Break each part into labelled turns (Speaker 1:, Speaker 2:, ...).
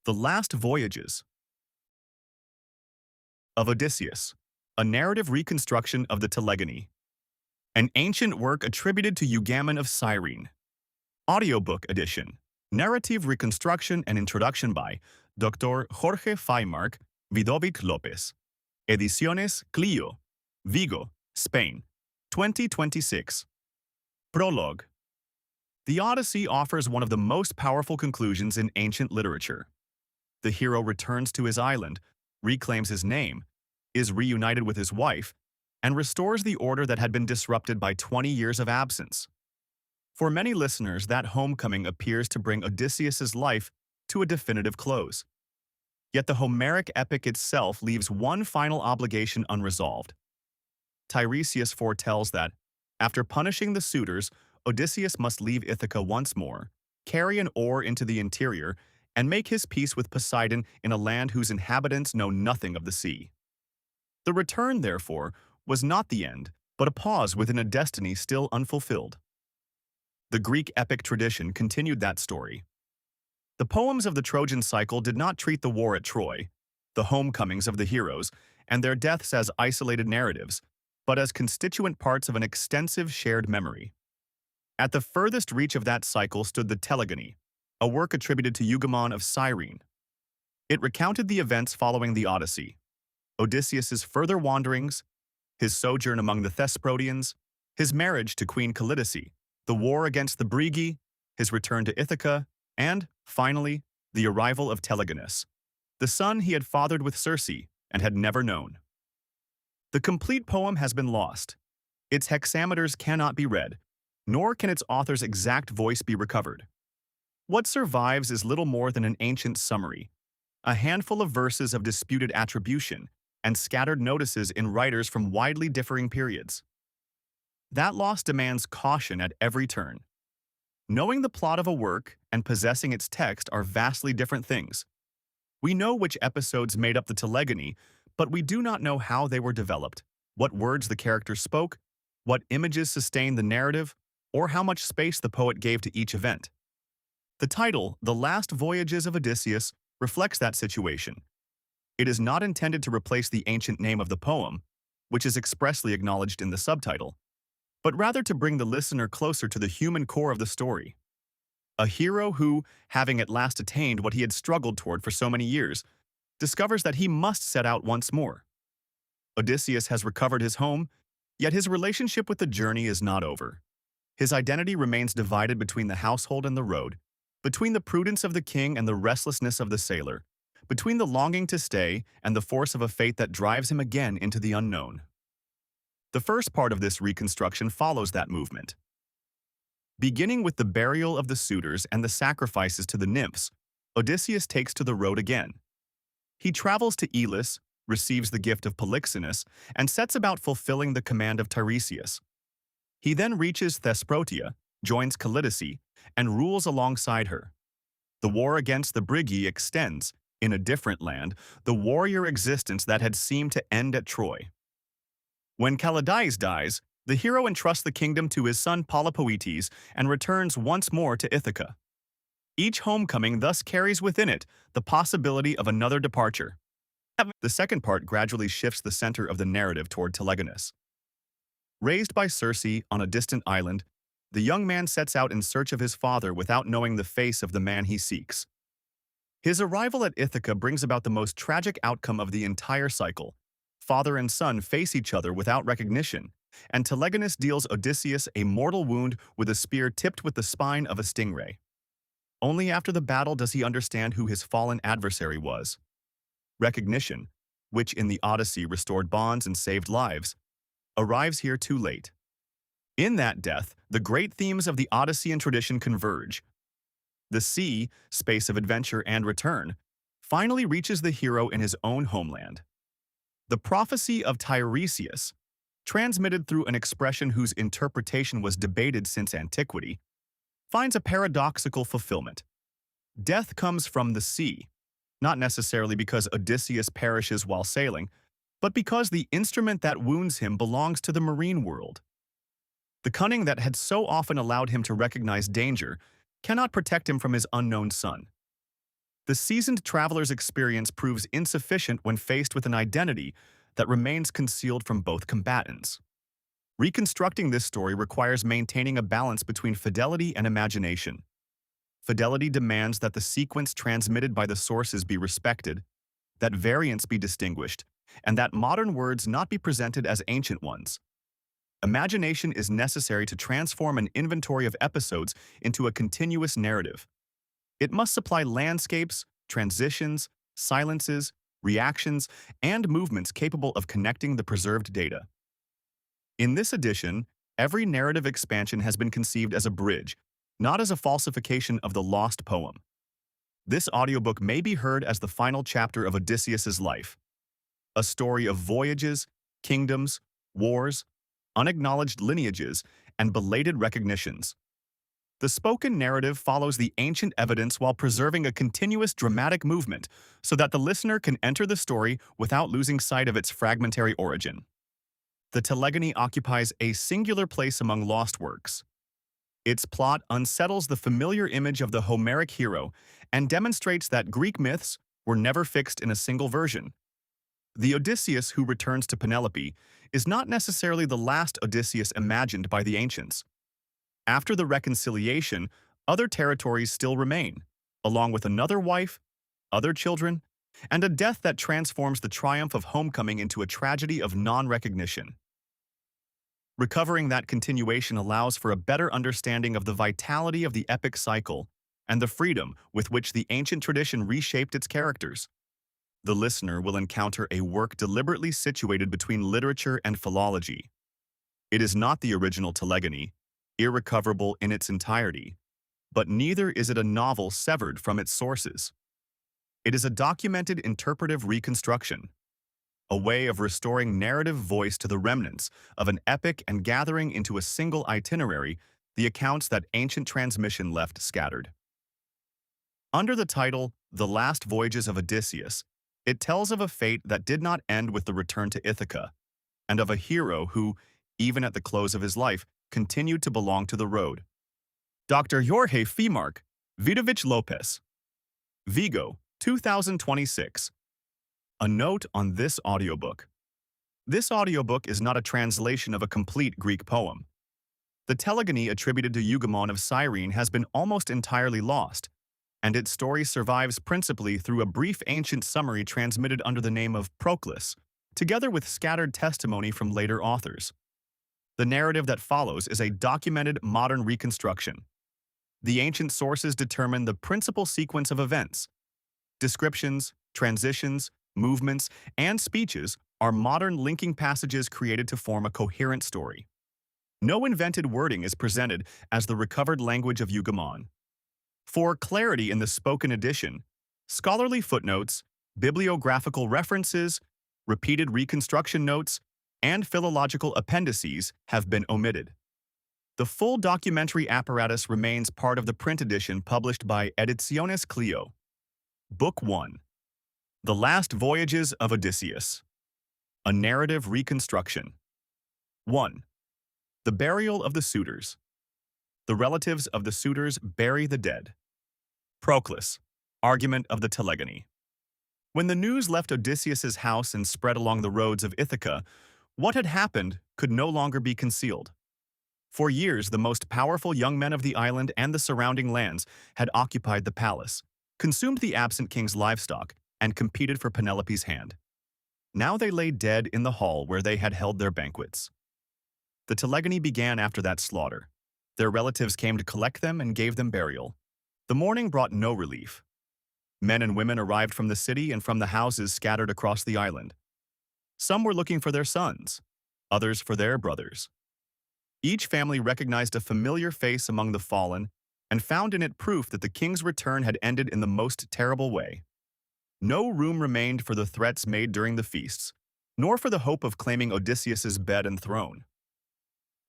Speaker 1: The Last Voyages of Odysseus, a narrative reconstruction of the Telegony, an ancient work attributed to Eugammon of Cyrene. Audiobook edition, narrative reconstruction and introduction by Dr. Jorge Faymark Vidovic Lopez. Ediciones Clio, Vigo, Spain, 2026. Prologue. The Odyssey offers one of the most powerful conclusions in ancient literature. The hero returns to his island, reclaims his name, is reunited with his wife, and restores the order that had been disrupted by 20 years of absence. For many listeners, that homecoming appears to bring Odysseus's life to a definitive close. Yet the Homeric epic itself leaves one final obligation unresolved. Tiresias foretells that, after punishing the suitors, Odysseus must leave Ithaca once more, carry an oar into the interior, and make his peace with Poseidon in a land whose inhabitants know nothing of the sea. The return, therefore, was not the end, but a pause within a destiny still unfulfilled. The Greek epic tradition continued that story. The poems of the Trojan Cycle did not treat the war at Troy, the homecomings of the heroes, and their deaths as isolated narratives, but as constituent parts of an extensive shared memory. At the furthest reach of that cycle stood the Telegony, a work attributed to Eugammon of Cyrene. It recounted the events following the Odyssey, Odysseus's further wanderings, his sojourn among the Thesprotians, his marriage to Queen Callidice, the war against the Brygi, his return to Ithaca, and, finally, the arrival of Telegonus, the son he had fathered with Circe and had never known. The complete poem has been lost. Its hexameters cannot be read, nor can its author's exact voice be recovered. What survives is little more than an ancient summary, a handful of verses of disputed attribution, and scattered notices in writers from widely differing periods. That loss demands caution at every turn. Knowing the plot of a work and possessing its text are vastly different things. We know which episodes made up the Telegony, but we do not know how they were developed, what words the characters spoke, what images sustained the narrative, or how much space the poet gave to each event. The title, The Last Voyages of Odysseus, reflects that situation. It is not intended to replace the ancient name of the poem, which is expressly acknowledged in the subtitle, but rather to bring the listener closer to the human core of the story. A hero who, having at last attained what he had struggled toward for so many years, discovers that he must set out once more. Odysseus has recovered his home, yet his relationship with the journey is not over. His identity remains divided between the household and the road, between the prudence of the king and the restlessness of the sailor, between the longing to stay and the force of a fate that drives him again into the unknown. The first part of this reconstruction follows that movement. Beginning with the burial of the suitors and the sacrifices to the nymphs, Odysseus takes to the road again. He travels to Elis, receives the gift of Polixenes, and sets about fulfilling the command of Tiresias. He then reaches Thesprotia, joins Callidice, and rules alongside her. The war against the Brygi extends, in a different land, the warrior existence that had seemed to end at Troy. When Callidice dies, the hero entrusts the kingdom to his son Polypoetes and returns once more to Ithaca. Each homecoming thus carries within it the possibility of another departure. The second part gradually shifts the center of the narrative toward Telegonus. Raised by Circe on a distant island, the young man sets out in search of his father without knowing the face of the man he seeks. His arrival at Ithaca brings about the most tragic outcome of the entire cycle. Father and son face each other without recognition, and Telegonus deals Odysseus a mortal wound with a spear tipped with the spine of a stingray. Only after the battle does he understand who his fallen adversary was. Recognition, which in the Odyssey restored bonds and saved lives, arrives here too late. In that death, the great themes of the Odyssean tradition converge. The sea, space of adventure and return, finally reaches the hero in his own homeland. The prophecy of Tiresias, transmitted through an expression whose interpretation was debated since antiquity, finds a paradoxical fulfillment. Death comes from the sea, not necessarily because Odysseus perishes while sailing, but because the instrument that wounds him belongs to the marine world. The cunning that had so often allowed him to recognize danger cannot protect him from his unknown son. The seasoned traveler's experience proves insufficient when faced with an identity that remains concealed from both combatants. Reconstructing this story requires maintaining a balance between fidelity and imagination. Fidelity demands that the sequence transmitted by the sources be respected, that variants be distinguished, and that modern words not be presented as ancient ones. Imagination is necessary to transform an inventory of episodes into a continuous narrative. It must supply landscapes, transitions, silences, reactions, and movements capable of connecting the preserved data. In this edition, every narrative expansion has been conceived as a bridge, not as a falsification of the lost poem. This audiobook may be heard as the final chapter of Odysseus's life, a story of voyages, kingdoms, wars, unacknowledged lineages, and belated recognitions. The spoken narrative follows the ancient evidence while preserving a continuous dramatic movement so that the listener can enter the story without losing sight of its fragmentary origin. The Telegony occupies a singular place among lost works. Its plot unsettles the familiar image of the Homeric hero and demonstrates that Greek myths were never fixed in a single version. The Odysseus who returns to Penelope is not necessarily the last Odysseus imagined by the ancients. After the reconciliation, other territories still remain, along with another wife, other children, and a death that transforms the triumph of homecoming into a tragedy of non-recognition. Recovering that continuation allows for a better understanding of the vitality of the epic cycle and the freedom with which the ancient tradition reshaped its characters. The listener will encounter a work deliberately situated between literature and philology. It is not the original Telegony, irrecoverable in its entirety, but neither is it a novel severed from its sources. It is a documented interpretive reconstruction, a way of restoring narrative voice to the remnants of an epic and gathering into a single itinerary the accounts that ancient transmission left scattered. Under the title, The Last Voyages of Odysseus, it tells of a fate that did not end with the return to Ithaca, and of a hero who, even at the close of his life, continued to belong to the road. Dr. Jorge Fimark, Vidovich Lopez. Vigo, 2026. A note on this audiobook. This audiobook is not a translation of a complete Greek poem. The Telegony attributed to Eugammon of Cyrene has been almost entirely lost, and its story survives principally through a brief ancient summary transmitted under the name of Proclus, together with scattered testimony from later authors. The narrative that follows is a documented modern reconstruction. The ancient sources determine the principal sequence of events. Descriptions, transitions, movements, and speeches are modern linking passages created to form a coherent story. No invented wording is presented as the recovered language of Eugammon. For clarity in the spoken edition, scholarly footnotes, bibliographical references, repeated reconstruction notes, and philological appendices have been omitted. The full documentary apparatus remains part of the print edition published by Ediciones Clio. Book 1. The Last Voyages of Odysseus. A Narrative Reconstruction. 1. The Burial of the Suitors. The relatives of the suitors bury the dead. Proclus. Argument of the Telegony. When the news left Odysseus's house and spread along the roads of Ithaca, what had happened could no longer be concealed. For years, the most powerful young men of the island and the surrounding lands had occupied the palace, consumed the absent king's livestock, and competed for Penelope's hand. Now they lay dead in the hall where they had held their banquets. The Telegony began after that slaughter. Their relatives came to collect them and gave them burial. The mourning brought no relief. Men and women arrived from the city and from the houses scattered across the island. Some were looking for their sons, others for their brothers. Each family recognized a familiar face among the fallen and found in it proof that the king's return had ended in the most terrible way. No room remained for the threats made during the feasts, nor for the hope of claiming Odysseus's bed and throne.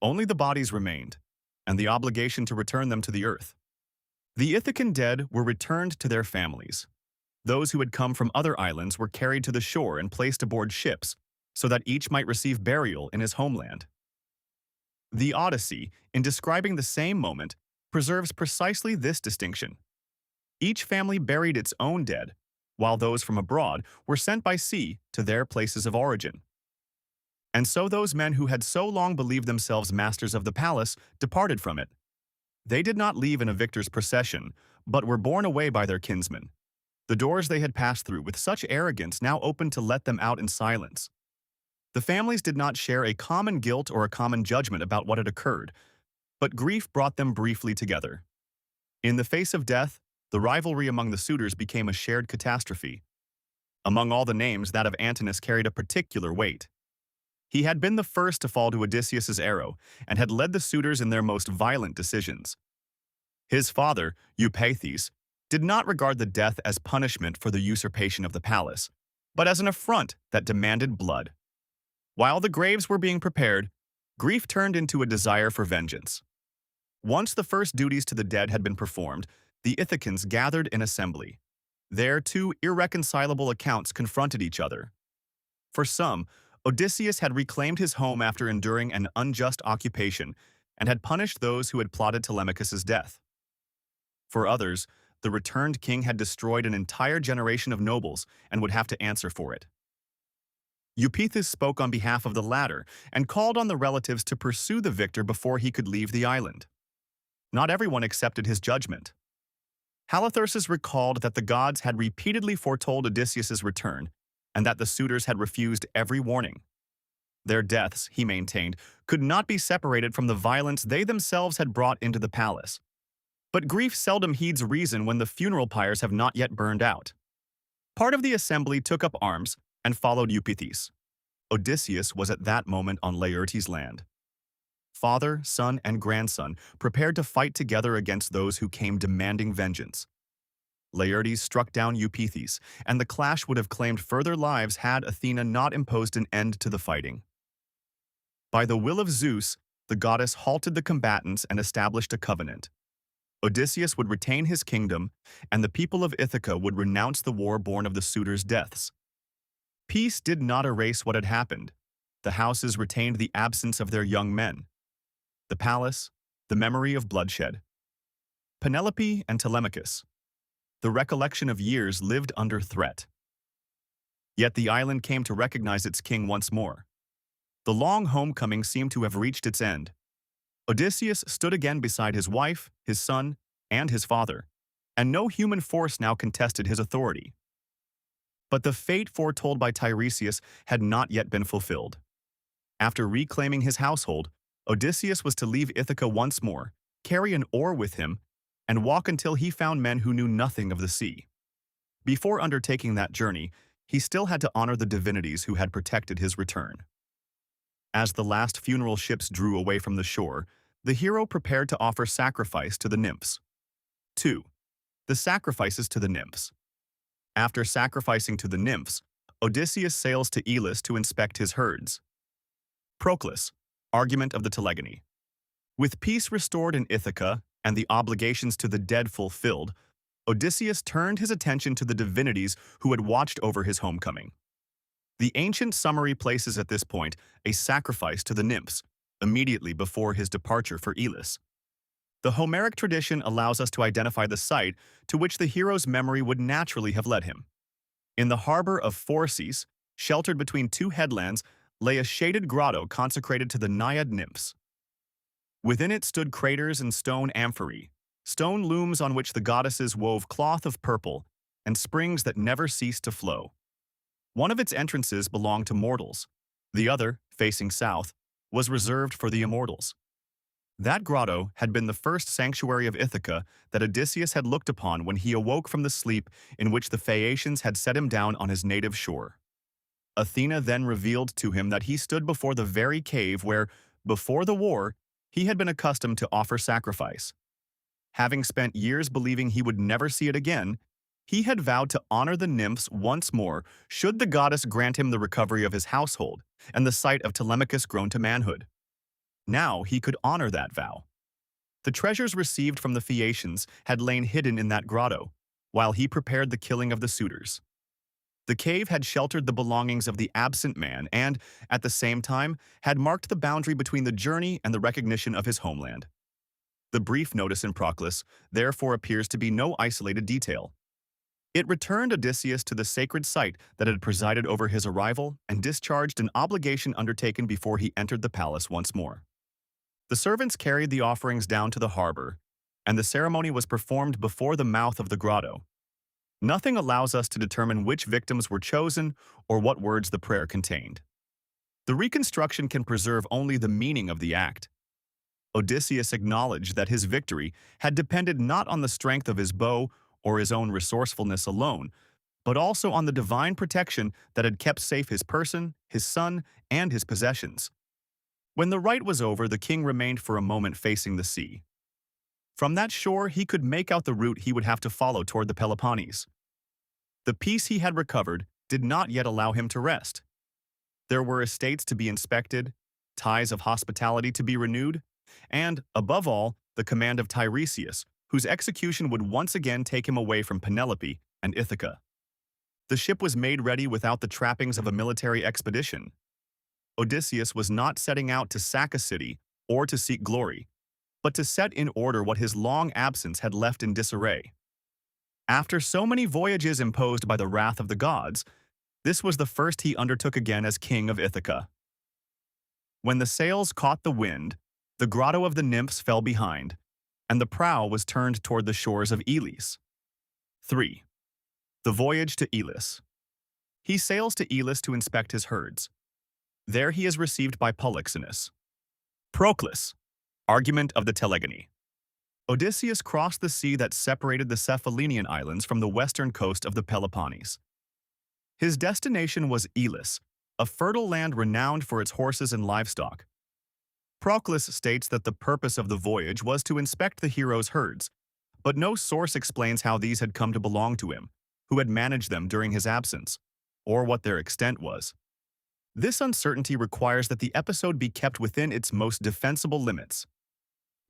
Speaker 1: Only the bodies remained, and the obligation to return them to the earth. The Ithacan dead were returned to their families. Those who had come from other islands were carried to the shore and placed aboard ships, so that each might receive burial in his homeland. The Odyssey, in describing the same moment, preserves precisely this distinction. Each family buried its own dead, while those from abroad were sent by sea to their places of origin. And so those men who had so long believed themselves masters of the palace departed from it. They did not leave in a victor's procession, but were borne away by their kinsmen. The doors they had passed through with such arrogance now opened to let them out in silence. The families did not share a common guilt or a common judgment about what had occurred, but grief brought them briefly together. In the face of death, the rivalry among the suitors became a shared catastrophe. Among all the names, that of Antinous carried a particular weight. He had been the first to fall to Odysseus's arrow and had led the suitors in their most violent decisions. His father, Eustathius, did not regard the death as punishment for the usurpation of the palace, but as an affront that demanded blood. While the graves were being prepared, grief turned into a desire for vengeance. Once the first duties to the dead had been performed, the Ithacans gathered in assembly. There, two irreconcilable accounts confronted each other. For some, Odysseus had reclaimed his home after enduring an unjust occupation and had punished those who had plotted Telemachus's death. For others, the returned king had destroyed an entire generation of nobles and would have to answer for it. Eustathius spoke on behalf of the latter and called on the relatives to pursue the victor before he could leave the island. Not everyone accepted his judgment. Halitherses recalled that the gods had repeatedly foretold Odysseus's return and that the suitors had refused every warning. Their deaths, he maintained, could not be separated from the violence they themselves had brought into the palace. But grief seldom heeds reason when the funeral pyres have not yet burned out. Part of the assembly took up arms and followed Eustathius. Odysseus was at that moment on Laertes' land. Father, son, and grandson prepared to fight together against those who came demanding vengeance. Laertes struck down Eustathius, and the clash would have claimed further lives had Athena not imposed an end to the fighting. By the will of Zeus, the goddess halted the combatants and established a covenant. Odysseus would retain his kingdom, and the people of Ithaca would renounce the war born of the suitors' deaths. Peace did not erase what had happened. The houses retained the absence of their young men. The palace, the memory of bloodshed. Penelope and Telemachus. The recollection of years lived under threat. Yet the island came to recognize its king once more. The long homecoming seemed to have reached its end. Odysseus stood again beside his wife, his son, and his father, and no human force now contested his authority. But the fate foretold by Tiresias had not yet been fulfilled. After reclaiming his household, Odysseus was to leave Ithaca once more, carry an oar with him, and walk until he found men who knew nothing of the sea. Before undertaking that journey, he still had to honor the divinities who had protected his return. As the last funeral ships drew away from the shore, the hero prepared to offer sacrifice to the nymphs. 2. The sacrifices to the nymphs. After sacrificing to the nymphs, Odysseus sails to Elis to inspect his herds. Proclus, argument of the Telegony. With peace restored in Ithaca and the obligations to the dead fulfilled, Odysseus turned his attention to the divinities who had watched over his homecoming. The ancient summary places at this point a sacrifice to the nymphs, immediately before his departure for Elis. The Homeric tradition allows us to identify the site to which the hero's memory would naturally have led him. In the harbor of Phorcys, sheltered between two headlands, lay a shaded grotto consecrated to the Naiad nymphs. Within it stood craters and stone amphorae, stone looms on which the goddesses wove cloth of purple, and springs that never ceased to flow. One of its entrances belonged to mortals. The other, facing south, was reserved for the immortals. That grotto had been the first sanctuary of Ithaca that Odysseus had looked upon when he awoke from the sleep in which the Phaeacians had set him down on his native shore. Athena then revealed to him that he stood before the very cave where, before the war, he had been accustomed to offer sacrifice. Having spent years believing he would never see it again, he had vowed to honor the nymphs once more should the goddess grant him the recovery of his household and the sight of Telemachus grown to manhood. Now he could honor that vow. The treasures received from the Phaeacians had lain hidden in that grotto, while he prepared the killing of the suitors. The cave had sheltered the belongings of the absent man and, at the same time, had marked the boundary between the journey and the recognition of his homeland. The brief notice in Proclus therefore appears to be no isolated detail. It returned Odysseus to the sacred site that had presided over his arrival and discharged an obligation undertaken before he entered the palace once more. The servants carried the offerings down to the harbor, and the ceremony was performed before the mouth of the grotto. Nothing allows us to determine which victims were chosen or what words the prayer contained. The reconstruction can preserve only the meaning of the act. Odysseus acknowledged that his victory had depended not on the strength of his bow or his own resourcefulness alone, but also on the divine protection that had kept safe his person, his son, and his possessions. When the rite was over, the king remained for a moment facing the sea. From that shore, he could make out the route he would have to follow toward the Peloponnese. The peace he had recovered did not yet allow him to rest. There were estates to be inspected, ties of hospitality to be renewed, and, above all, the command of Tiresias, whose execution would once again take him away from Penelope and Ithaca. The ship was made ready without the trappings of a military expedition. Odysseus was not setting out to sack a city or to seek glory, but to set in order what his long absence had left in disarray. After so many voyages imposed by the wrath of the gods, this was the first he undertook again as king of Ithaca. When the sails caught the wind, the grotto of the nymphs fell behind, and the prow was turned toward the shores of Elis. 3. The voyage to Elis. He sails to Elis to inspect his herds. There he is received by Polixenus. Proclus. Argument of the Telegony. Odysseus crossed the sea that separated the Cephalenian islands from the western coast of the Peloponnese. His destination was Elis, a fertile land renowned for its horses and livestock. Proclus states that the purpose of the voyage was to inspect the hero's herds, but no source explains how these had come to belong to him, who had managed them during his absence, or what their extent was. This uncertainty requires that the episode be kept within its most defensible limits.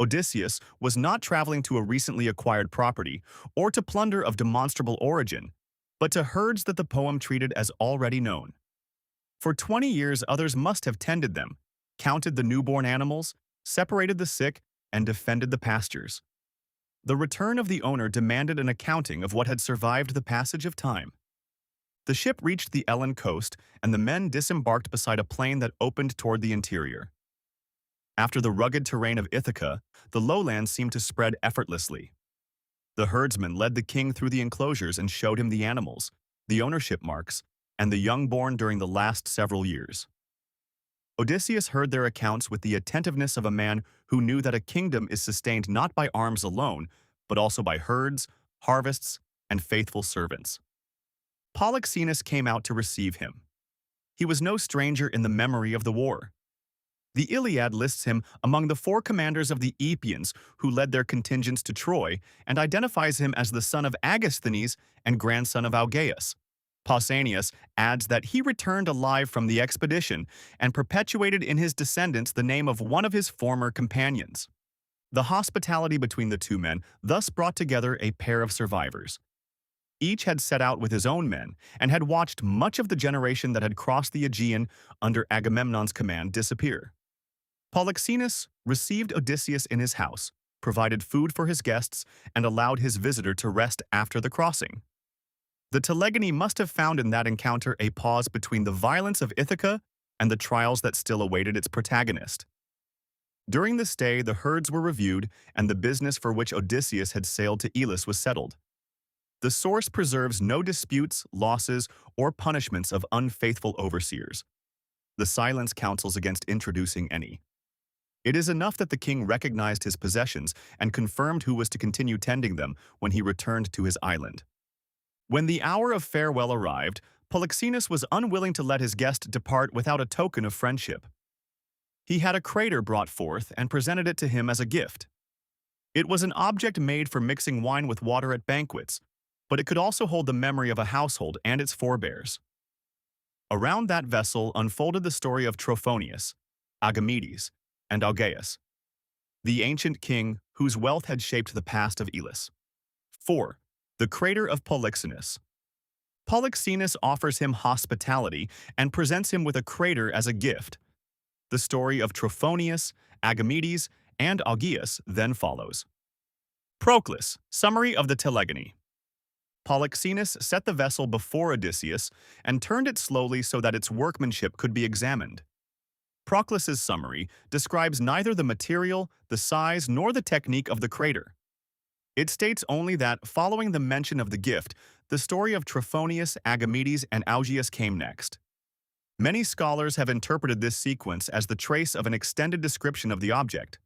Speaker 1: Odysseus was not traveling to a recently acquired property or to plunder of demonstrable origin, but to herds that the poem treated as already known. For 20 years others must have tended them, counted the newborn animals, separated the sick, and defended the pastures. The return of the owner demanded an accounting of what had survived the passage of time. The ship reached the Ellen coast, and the men disembarked beside a plain that opened toward the interior. After the rugged terrain of Ithaca, the lowlands seemed to spread effortlessly. The herdsman led the king through the enclosures and showed him the animals, the ownership marks, and the young born during the last several years. Odysseus heard their accounts with the attentiveness of a man who knew that a kingdom is sustained not by arms alone, but also by herds, harvests, and faithful servants. Polixenus came out to receive him. He was no stranger in the memory of the war. The Iliad lists him among the 4 commanders of the Epeans who led their contingents to Troy and identifies him as the son of Agasthenes and grandson of Augeas. Pausanias adds that he returned alive from the expedition and perpetuated in his descendants the name of one of his former companions. The hospitality between the two men thus brought together a pair of survivors. Each had set out with his own men and had watched much of the generation that had crossed the Aegean under Agamemnon's command disappear. Polixenus received Odysseus in his house, provided food for his guests, and allowed his visitor to rest after the crossing. The Telegony must have found in that encounter a pause between the violence of Ithaca and the trials that still awaited its protagonist. During the stay, the herds were reviewed, and the business for which Odysseus had sailed to Elis was settled. The source preserves no disputes, losses, or punishments of unfaithful overseers. The silence counsels against introducing any. It is enough that the king recognized his possessions and confirmed who was to continue tending them when he returned to his island. When the hour of farewell arrived, Polixenus was unwilling to let his guest depart without a token of friendship. He had a crater brought forth and presented it to him as a gift. It was an object made for mixing wine with water at banquets, but it could also hold the memory of a household and its forebears. Around that vessel unfolded the story of Trophonius, Agamedes, and Augeas, the ancient king whose wealth had shaped the past of Elis. 4. The crater of Polixenus. Polixenus offers him hospitality and presents him with a crater as a gift. The story of Trophonius, Agamedes, and Augeas then follows. Proclus, summary of the Telegony. Polixenes set the vessel before Odysseus and turned it slowly so that its workmanship could be examined. Proclus's summary describes neither the material, the size, nor the technique of the crater. It states only that, following the mention of the gift, the story of Trophonius, Agamedes, and Augeas came next. Many scholars have interpreted this sequence as the trace of an extended description of the object.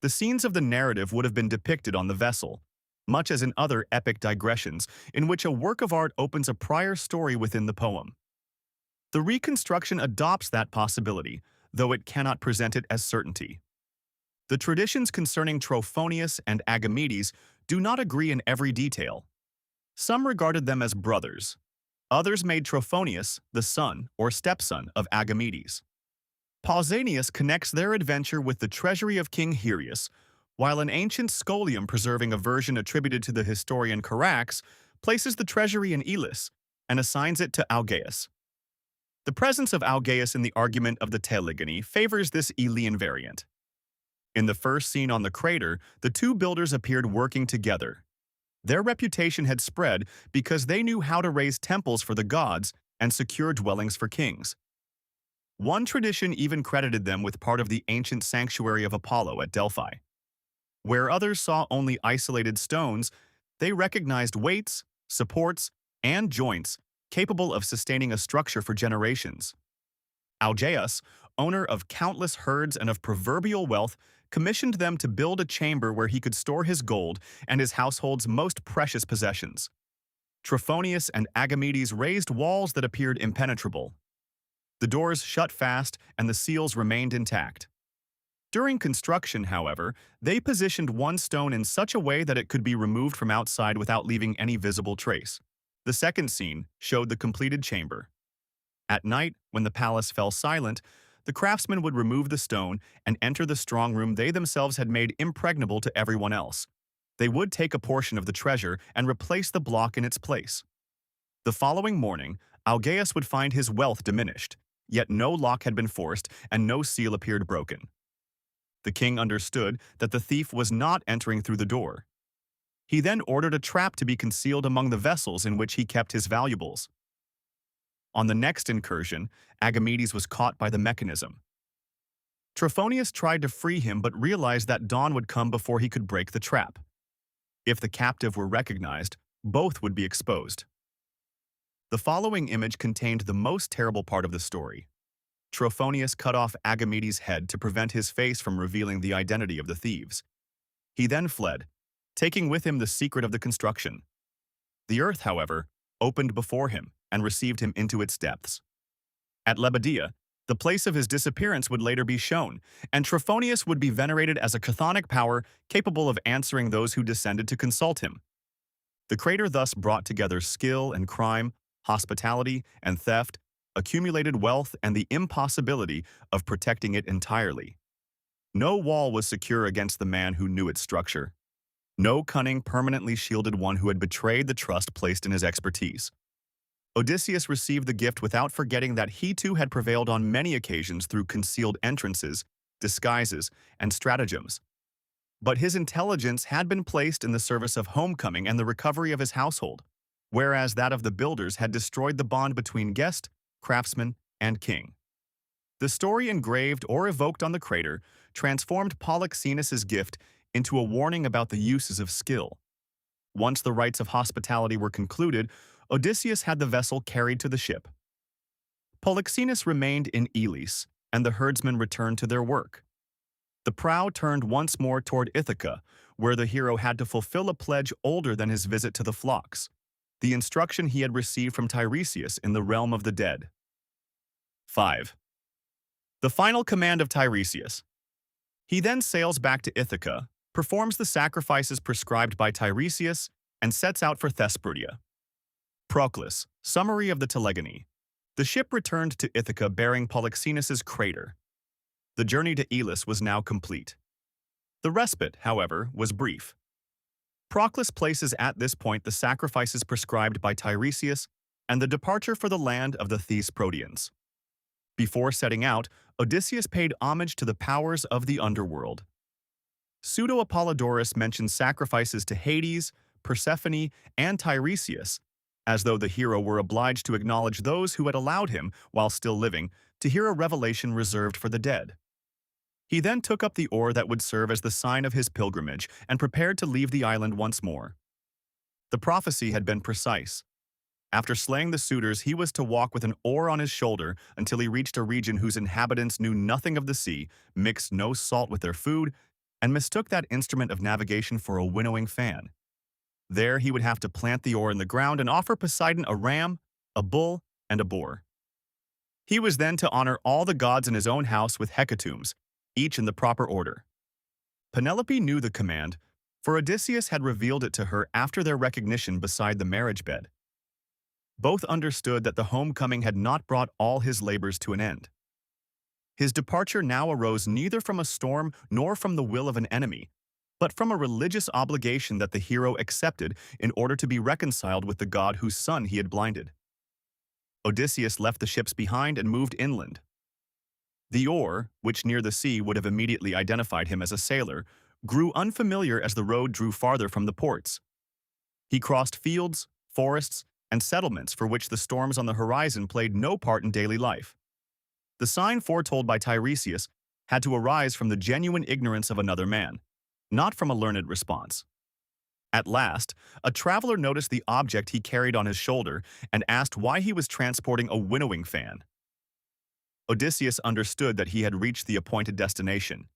Speaker 1: The scenes of the narrative would have been depicted on the vessel, much as in other epic digressions in which a work of art opens a prior story within the poem. The reconstruction adopts that possibility, though it cannot present it as certainty. The traditions concerning Trophonius and Agamedes do not agree in every detail. Some regarded them as brothers. Others made Trophonius the son or stepson of Agamedes. Pausanias connects their adventure with the treasury of King Hyrieus, while an ancient scholium preserving a version attributed to the historian Carax places the treasury in Elis and assigns it to Augeas. The presence of Augeas in the argument of the Telegony favors this Elian variant. In the first scene on the crater, the two builders appeared working together. Their reputation had spread because they knew how to raise temples for the gods and secure dwellings for kings. One tradition even credited them with part of the ancient sanctuary of Apollo at Delphi. Where others saw only isolated stones, they recognized weights, supports, and joints capable of sustaining a structure for generations. Augeas, owner of countless herds and of proverbial wealth, commissioned them to build a chamber where he could store his gold and his household's most precious possessions. Trophonius and Agamedes raised walls that appeared impenetrable. The doors shut fast and the seals remained intact. During construction, however, they positioned one stone in such a way that it could be removed from outside without leaving any visible trace. The second scene showed the completed chamber. At night, when the palace fell silent, the craftsmen would remove the stone and enter the strong room they themselves had made impregnable to everyone else. They would take a portion of the treasure and replace the block in its place. The following morning, Augeas would find his wealth diminished, yet no lock had been forced and no seal appeared broken. The king understood that the thief was not entering through the door. He then ordered a trap to be concealed among the vessels in which he kept his valuables. On the next incursion, Agamedes was caught by the mechanism. Trophonius tried to free him but realized that dawn would come before he could break the trap. If the captive were recognized, both would be exposed. The following image contained the most terrible part of the story. Trophonius cut off Agamedes' head to prevent his face from revealing the identity of the thieves. He then fled, taking with him the secret of the construction. The earth, however, opened before him and received him into its depths. At Lebedia, the place of his disappearance would later be shown, and Trophonius would be venerated as a chthonic power capable of answering those who descended to consult him. The crater thus brought together skill and crime, hospitality and theft, accumulated wealth, and the impossibility of protecting it entirely. No wall was secure against the man who knew its structure. No cunning permanently shielded one who had betrayed the trust placed in his expertise. Odysseus received the gift without forgetting that he too had prevailed on many occasions through concealed entrances, disguises, and stratagems. But his intelligence had been placed in the service of homecoming and the recovery of his household, whereas that of the builders had destroyed the bond between guest, craftsman, and king. The story engraved or evoked on the crater transformed Polixenes' gift into a warning about the uses of skill. Once the rites of hospitality were concluded, Odysseus had the vessel carried to the ship. Polixenes remained in Elis, and the herdsmen returned to their work. The prow turned once more toward Ithaca, where the hero had to fulfill a pledge older than his visit to the flocks, the instruction he had received from Tiresias in the realm of the dead. 5. The final command of Tiresias. He then sails back to Ithaca, performs the sacrifices prescribed by Tiresias, and sets out for Thesprotia. Proclus, summary of the Telegony. The ship returned to Ithaca bearing Polixenes' crater. The journey to Elis was now complete. The respite, however, was brief. Proclus places at this point the sacrifices prescribed by Tiresias and the departure for the land of the Thesprotians. Before setting out, Odysseus paid homage to the powers of the underworld. Pseudo-Apollodorus mentions sacrifices to Hades, Persephone, and Tiresias, as though the hero were obliged to acknowledge those who had allowed him, while still living, to hear a revelation reserved for the dead. He then took up the oar that would serve as the sign of his pilgrimage and prepared to leave the island once more. The prophecy had been precise. After slaying the suitors, he was to walk with an oar on his shoulder until he reached a region whose inhabitants knew nothing of the sea, mixed no salt with their food, and mistook that instrument of navigation for a winnowing fan. There he would have to plant the oar in the ground and offer Poseidon a ram, a bull, and a boar. He was then to honor all the gods in his own house with hecatombs, each in the proper order. Penelope knew the command, for Odysseus had revealed it to her after their recognition beside the marriage bed. Both understood that the homecoming had not brought all his labors to an end. His departure now arose neither from a storm nor from the will of an enemy, but from a religious obligation that the hero accepted in order to be reconciled with the god whose son he had blinded. Odysseus left the ships behind and moved inland. The oar, which near the sea would have immediately identified him as a sailor, grew unfamiliar as the road drew farther from the ports. He crossed fields, forests, and settlements for which the storms on the horizon played no part in daily life. The sign foretold by Tiresias had to arise from the genuine ignorance of another man, not from a learned response. At last, a traveler noticed the object he carried on his shoulder and asked why he was transporting a winnowing fan. Odysseus understood that he had reached the appointed destination.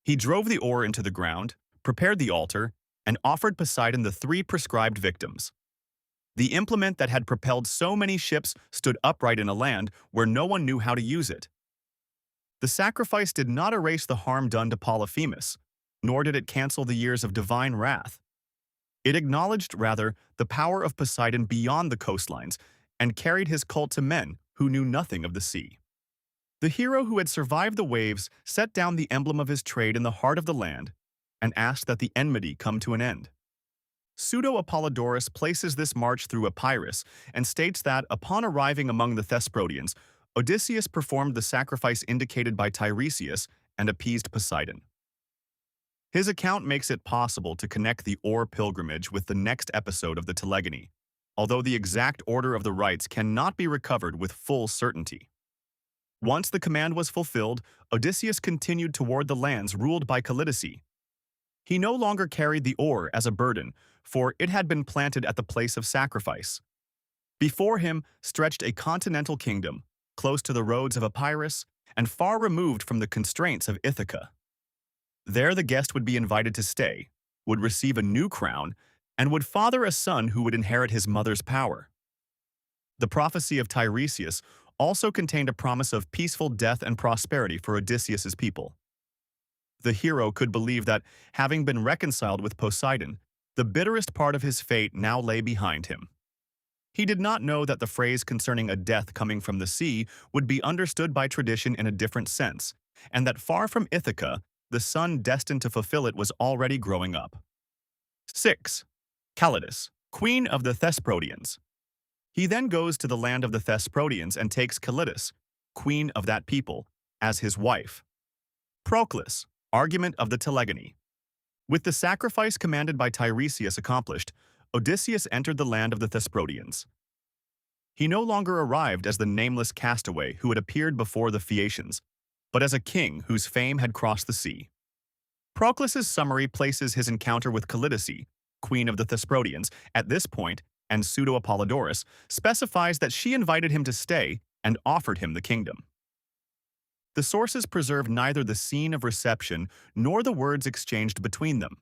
Speaker 1: He drove the oar into the ground, prepared the altar, and offered Poseidon the 3 prescribed victims. The implement that had propelled so many ships stood upright in a land where no one knew how to use it. The sacrifice did not erase the harm done to Polyphemus, nor did it cancel the years of divine wrath. It acknowledged, rather, the power of Poseidon beyond the coastlines and carried his cult to men who knew nothing of the sea. The hero who had survived the waves set down the emblem of his trade in the heart of the land and asked that the enmity come to an end. Pseudo-Apollodorus places this march through Epirus and states that, upon arriving among the Thesprotians, Odysseus performed the sacrifice indicated by Tiresias and appeased Poseidon. His account makes it possible to connect the oar pilgrimage with the next episode of the Telegony, although the exact order of the rites cannot be recovered with full certainty. Once the command was fulfilled, Odysseus continued toward the lands ruled by Callidice. He no longer carried the oar as a burden, for it had been planted at the place of sacrifice. Before him stretched a continental kingdom, close to the roads of Epirus and far removed from the constraints of Ithaca. There the guest would be invited to stay, would receive a new crown, and would father a son who would inherit his mother's power. The prophecy of Tiresias also contained a promise of peaceful death and prosperity for Odysseus's people. The hero could believe that, having been reconciled with Poseidon, the bitterest part of his fate now lay behind him. He did not know that the phrase concerning a death coming from the sea would be understood by tradition in a different sense, and that far from Ithaca, the son destined to fulfill it was already growing up. 6. Callidice, queen of the Thesprotians. He then goes to the land of the Thesprotians and takes Callidice, queen of that people, as his wife. Proclus, argument of the Telegony. With the sacrifice commanded by Tiresias accomplished, Odysseus entered the land of the Thesprotians. He no longer arrived as the nameless castaway who had appeared before the Phaeacians, but as a king whose fame had crossed the sea. Proclus's summary places his encounter with Callidice, queen of the Thesprotians, at this point, and Pseudo-Apollodorus specifies that she invited him to stay and offered him the kingdom. The sources preserve neither the scene of reception nor the words exchanged between them.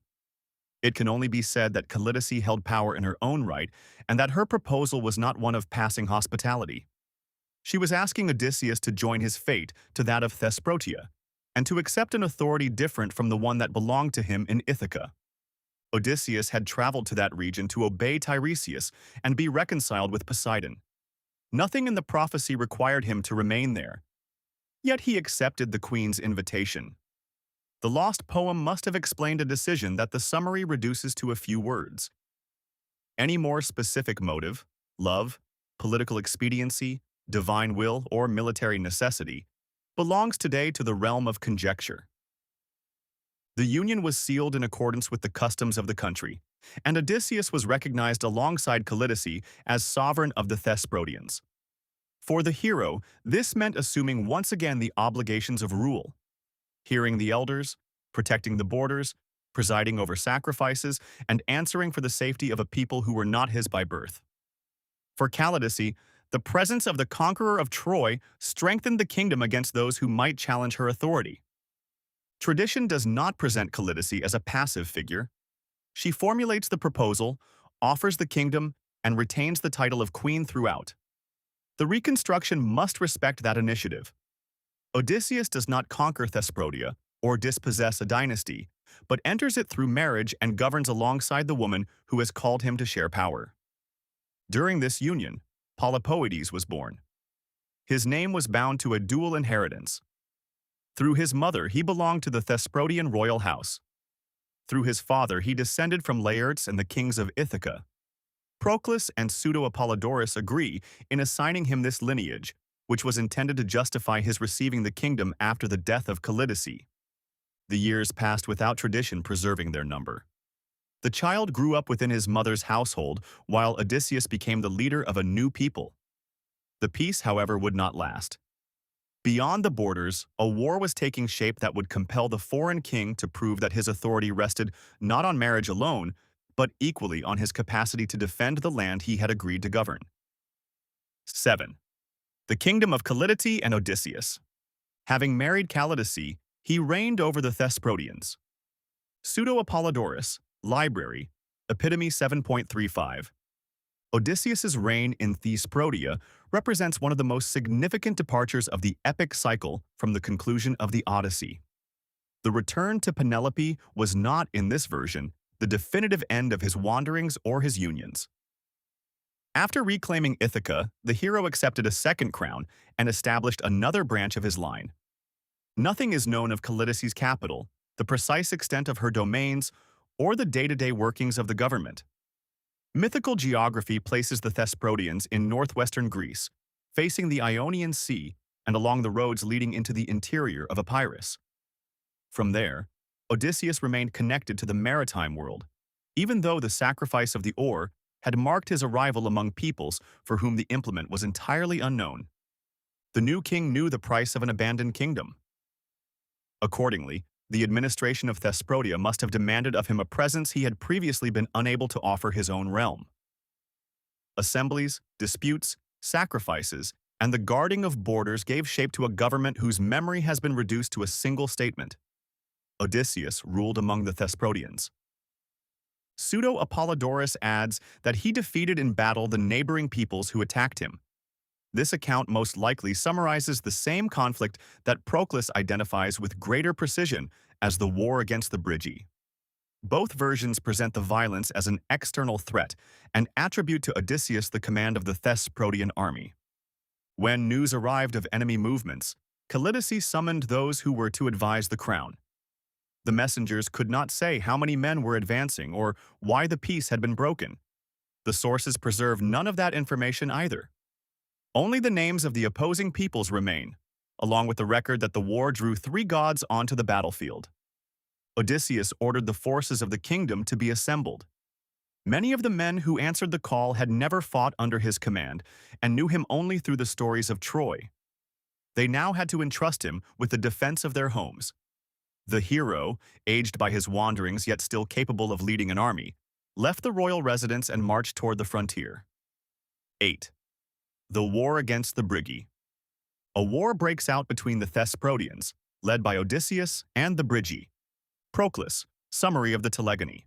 Speaker 1: It can only be said that Callidice held power in her own right and that her proposal was not one of passing hospitality. She was asking Odysseus to join his fate to that of Thesprotia and to accept an authority different from the one that belonged to him in Ithaca. Odysseus had traveled to that region to obey Tiresias and be reconciled with Poseidon. Nothing in the prophecy required him to remain there. Yet he accepted the queen's invitation. The lost poem must have explained a decision that the summary reduces to a few words. Any more specific motive, love, political expediency, divine will, or military necessity, belongs today to the realm of conjecture. The union was sealed in accordance with the customs of the country, and Odysseus was recognized alongside Callidice as sovereign of the Thesprotians. For the hero, this meant assuming once again the obligations of rule, hearing the elders, protecting the borders, presiding over sacrifices, and answering for the safety of a people who were not his by birth. For Callidice, the presence of the conqueror of Troy strengthened the kingdom against those who might challenge her authority. Tradition does not present Callidice as a passive figure. She formulates the proposal, offers the kingdom, and retains the title of queen throughout. The reconstruction must respect that initiative. Odysseus does not conquer Thesprotia or dispossess a dynasty, but enters it through marriage and governs alongside the woman who has called him to share power. During this union, Polypoetes was born. His name was bound to a dual inheritance. Through his mother, he belonged to the Thesprotian royal house. Through his father, he descended from Laertes and the kings of Ithaca. Proclus and Pseudo-Apollodorus agree in assigning him this lineage, which was intended to justify his receiving the kingdom after the death of Callidice. The years passed without tradition preserving their number. The child grew up within his mother's household, while Odysseus became the leader of a new people. The peace, however, would not last. Beyond the borders, a war was taking shape that would compel the foreign king to prove that his authority rested not on marriage alone, but equally on his capacity to defend the land he had agreed to govern. 7. The kingdom of Callidice and Odysseus. Having married Callidice, he reigned over the Thesprotians. Pseudo-Apollodorus, Library, Epitome 7.35. Odysseus's reign in Thesprotia represents one of the most significant departures of the epic cycle from the conclusion of the Odyssey. The return to Penelope was not, in this version, the definitive end of his wanderings or his unions. After reclaiming Ithaca, the hero accepted a second crown and established another branch of his line. Nothing is known of Callidice's capital, the precise extent of her domains, or the day-to-day workings of the government. Mythical geography places the Thesprotians in northwestern Greece, facing the Ionian Sea and along the roads leading into the interior of Epirus. From there, Odysseus remained connected to the maritime world, even though the sacrifice of the oar had marked his arrival among peoples for whom the implement was entirely unknown. The new king knew the price of an abandoned kingdom. Accordingly, the administration of Thesprotia must have demanded of him a presence he had previously been unable to offer his own realm. Assemblies, disputes, sacrifices, and the guarding of borders gave shape to a government whose memory has been reduced to a single statement. Odysseus ruled among the Thesprotians. Pseudo-Apollodorus adds that he defeated in battle the neighboring peoples who attacked him. This account most likely summarizes the same conflict that Proclus identifies with greater precision as the war against the Brygi. Both versions present the violence as an external threat and attribute to Odysseus the command of the Thesprotian army. When news arrived of enemy movements, Callidice summoned those who were to advise the crown. The messengers could not say how many men were advancing or why the peace had been broken. The sources preserve none of that information either. Only the names of the opposing peoples remain, along with the record that the war drew 3 gods onto the battlefield. Odysseus ordered the forces of the kingdom to be assembled. Many of the men who answered the call had never fought under his command and knew him only through the stories of Troy. They now had to entrust him with the defense of their homes. The hero, aged by his wanderings yet still capable of leading an army, left the royal residence and marched toward the frontier. 8. The war against the Brygi. A war breaks out between the Thesprotians, led by Odysseus, and the Brygi. Proclus, summary of the Telegony.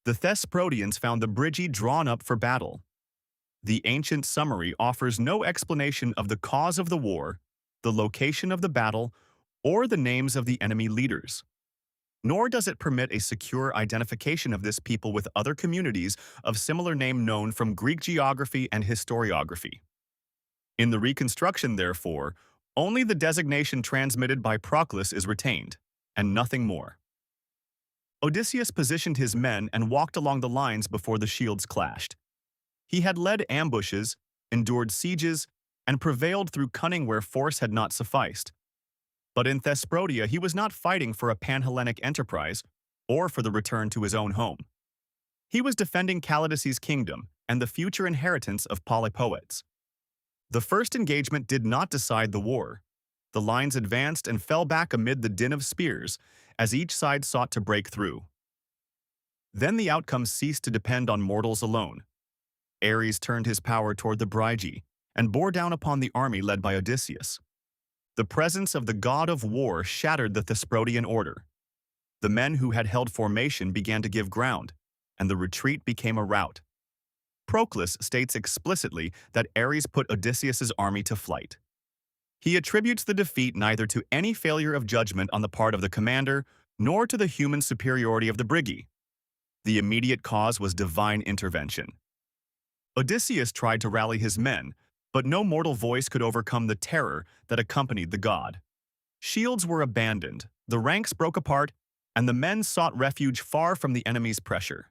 Speaker 1: The Thesprotians found the Brygi drawn up for battle. The ancient summary offers no explanation of the cause of the war, the location of the battle, or the names of the enemy leaders. Nor does it permit a secure identification of this people with other communities of similar name known from Greek geography and historiography. In the reconstruction, therefore, only the designation transmitted by Proclus is retained, and nothing more. Odysseus positioned his men and walked along the lines before the shields clashed. He had led ambushes, endured sieges, and prevailed through cunning where force had not sufficed. But in Thesprotia, he was not fighting for a pan-Hellenic enterprise or for the return to his own home. He was defending Callidice's kingdom and the future inheritance of Polypoets. The first engagement did not decide the war. The lines advanced and fell back amid the din of spears as each side sought to break through. Then the outcome ceased to depend on mortals alone. Ares turned his power toward the Brygi and bore down upon the army led by Odysseus. The presence of the god of war shattered the Thesprotian order. The men who had held formation began to give ground, and the retreat became a rout. Proclus states explicitly that Ares put Odysseus's army to flight. He attributes the defeat neither to any failure of judgment on the part of the commander nor to the human superiority of the Brygi. The immediate cause was divine intervention. Odysseus tried to rally his men, but no mortal voice could overcome the terror that accompanied the god. Shields were abandoned, the ranks broke apart, and the men sought refuge far from the enemy's pressure.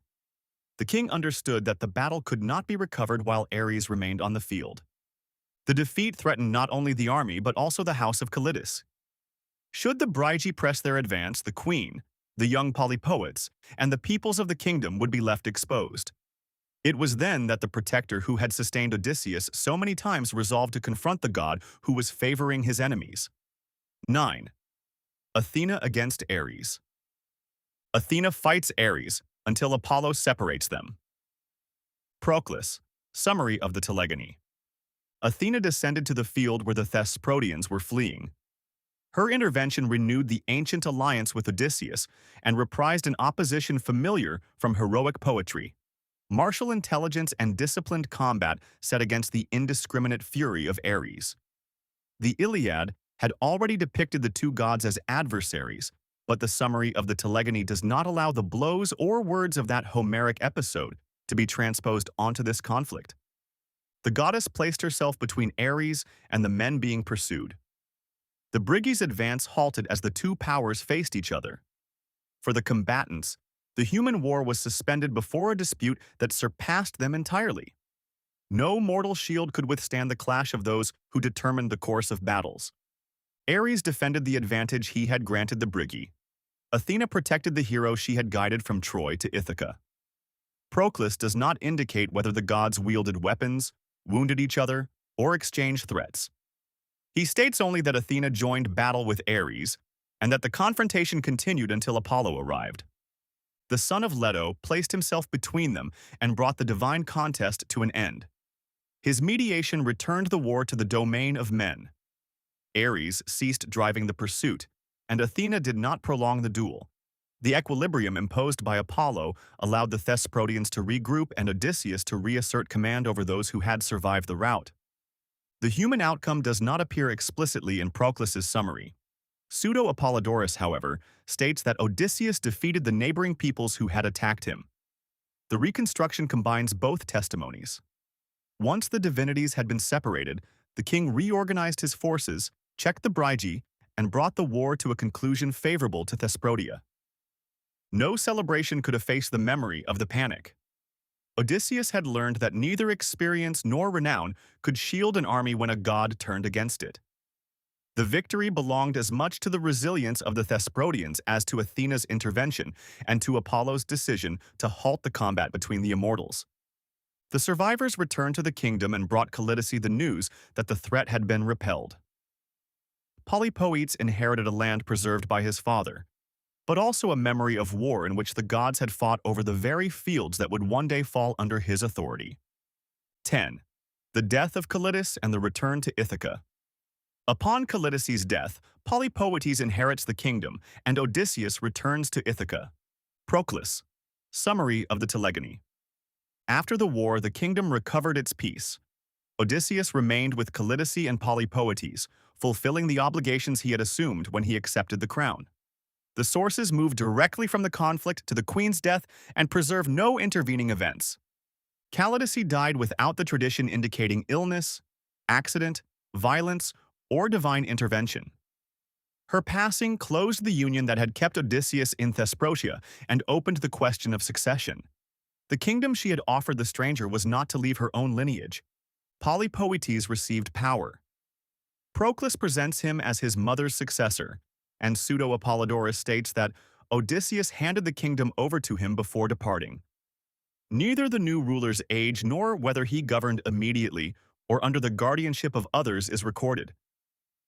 Speaker 1: The king understood that the battle could not be recovered while Ares remained on the field. The defeat threatened not only the army but also the house of Callidice. Should the Brygi press their advance, the queen, the young Polypoets, and the peoples of the kingdom would be left exposed. It was then that the protector who had sustained Odysseus so many times resolved to confront the god who was favoring his enemies. 9. Athena against Ares. Athena fights Ares until Apollo separates them. Proclus, summary of the Telegony. Athena descended to the field where the Thesprotians were fleeing. Her intervention renewed the ancient alliance with Odysseus and reprised an opposition familiar from heroic poetry. Martial intelligence and disciplined combat set against the indiscriminate fury of Ares. The Iliad had already depicted the two gods as adversaries, but the summary of the Telegony does not allow the blows or words of that Homeric episode to be transposed onto this conflict. The goddess placed herself between Ares and the men being pursued. The Brygi's advance halted as the two powers faced each other. For the combatants, the human war was suspended before a dispute that surpassed them entirely. No mortal shield could withstand the clash of those who determined the course of battles. Ares defended the advantage he had granted the Brygi. Athena protected the hero she had guided from Troy to Ithaca. Proclus does not indicate whether the gods wielded weapons, wounded each other, or exchanged threats. He states only that Athena joined battle with Ares, and that the confrontation continued until Apollo arrived. The son of Leto placed himself between them and brought the divine contest to an end. His mediation returned the war to the domain of men. Ares ceased driving the pursuit, and Athena did not prolong the duel. The equilibrium imposed by Apollo allowed the Thesprotians to regroup and Odysseus to reassert command over those who had survived the rout. The human outcome does not appear explicitly in Proclus's summary. Pseudo-Apollodorus, however, states that Odysseus defeated the neighboring peoples who had attacked him. The reconstruction combines both testimonies. Once the divinities had been separated, the king reorganized his forces, checked the Brygi, and brought the war to a conclusion favorable to Thesprotia. No celebration could efface the memory of the panic. Odysseus had learned that neither experience nor renown could shield an army when a god turned against it. The victory belonged as much to the resilience of the Thesprotians as to Athena's intervention and to Apollo's decision to halt the combat between the immortals. The survivors returned to the kingdom and brought Callidice the news that the threat had been repelled. Polypoetes inherited a land preserved by his father, but also a memory of war in which the gods had fought over the very fields that would one day fall under his authority. 10. The death of Callidice and the return to Ithaca. Upon Callidice's death, Polypoetes inherits the kingdom, and Odysseus returns to Ithaca. Proclus, summary of the Telegony. After the war, the kingdom recovered its peace. Odysseus remained with Callidice and Polypoetes, fulfilling the obligations he had assumed when he accepted the crown. The sources move directly from the conflict to the queen's death and preserve no intervening events. Callidice died without the tradition indicating illness, accident, violence, or divine intervention. Her passing closed the union that had kept Odysseus in Thesprotia and opened the question of succession. The kingdom she had offered the stranger was not to leave her own lineage. Polypoetes received power. Proclus presents him as his mother's successor, and Pseudo-Apollodorus states that Odysseus handed the kingdom over to him before departing. Neither the new ruler's age nor whether he governed immediately or under the guardianship of others is recorded.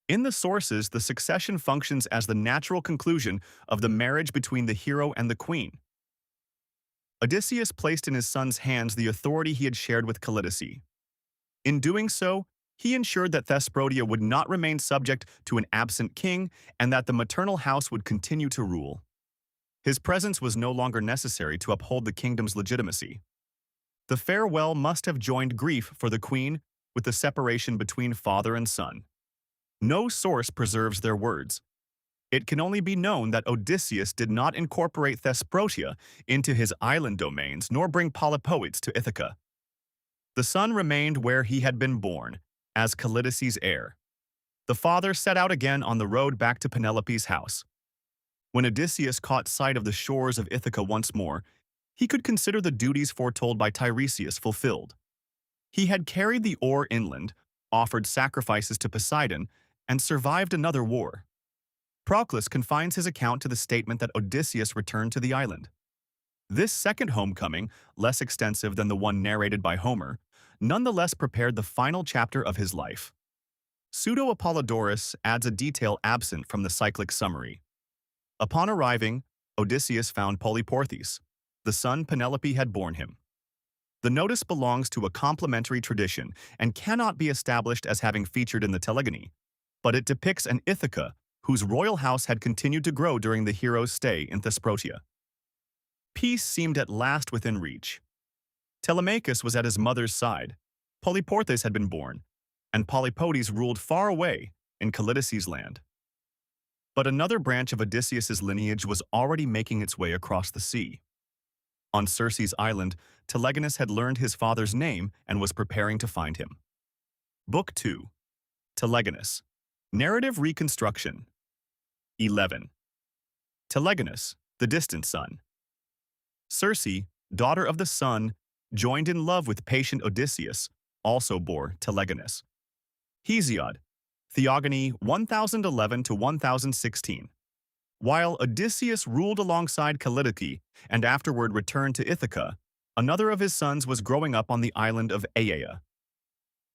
Speaker 1: In the sources, the succession functions as the natural conclusion of the marriage between the hero and the queen. Odysseus placed in his son's hands the authority he had shared with Callidice. In doing so, he ensured that Thesprotia would not remain subject to an absent king and that the maternal house would continue to rule. His presence was no longer necessary to uphold the kingdom's legitimacy. The farewell must have joined grief for the queen with the separation between father and son. No source preserves their words. It can only be known that Odysseus did not incorporate Thesprotia into his island domains nor bring polypoids to Ithaca. The son remained where he had been born, as Callidice's heir. The father set out again on the road back to Penelope's house. When Odysseus caught sight of the shores of Ithaca once more, he could consider the duties foretold by Tiresias fulfilled. He had carried the ore inland, offered sacrifices to Poseidon, and survived another war. Proclus confines his account to the statement that Odysseus returned to the island. This second homecoming, less extensive than the one narrated by Homer, nonetheless prepared the final chapter of his life. Pseudo-Apollodorus adds a detail absent from the cyclic summary. Upon arriving, Odysseus found Polyporthes, the son Penelope had borne him. The notice belongs to a complementary tradition and cannot be established as having featured in the Telegony, but it depicts an Ithaca whose royal house had continued to grow during the hero's stay in Thesprotia. Peace seemed at last within reach. Telemachus was at his mother's side, Polyporthes had been born, and Polypodes ruled far away in Callidice's land. But another branch of Odysseus's lineage was already making its way across the sea. On Circe's island, Telegonus had learned his father's name and was preparing to find him. Book 2. Telegonus. Narrative Reconstruction. 11. Telegonus, the distant son. Circe, daughter of the sun, joined in love with patient Odysseus, also bore Telegonus. Hesiod, Theogony 1011 to 1016. While Odysseus ruled alongside Callidice and afterward returned to Ithaca, another of his sons was growing up on the island of Aiaia.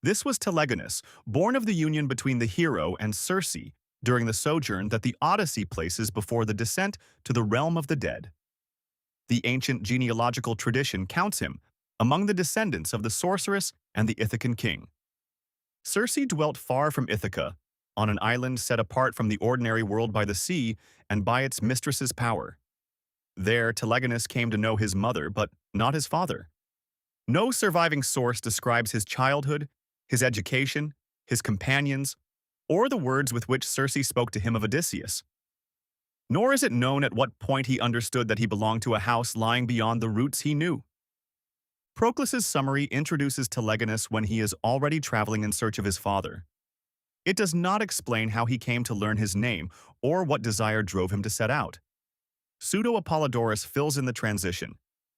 Speaker 1: This was Telegonus, born of the union between the hero and Circe during the sojourn that the Odyssey places before the descent to the realm of the dead. The ancient genealogical tradition counts him among the descendants of the sorceress and the Ithacan king. Circe dwelt far from Ithaca, on an island set apart from the ordinary world by the sea and by its mistress's power. There, Telegonus came to know his mother, but not his father. No surviving source describes his childhood, his education, his companions, or the words with which Circe spoke to him of Odysseus. Nor is it known at what point he understood that he belonged to a house lying beyond the roots he knew. Proclus's summary introduces Telegonus when he is already traveling in search of his father. It does not explain how he came to learn his name or what desire drove him to set out. Pseudo-Apollodorus fills in the transition.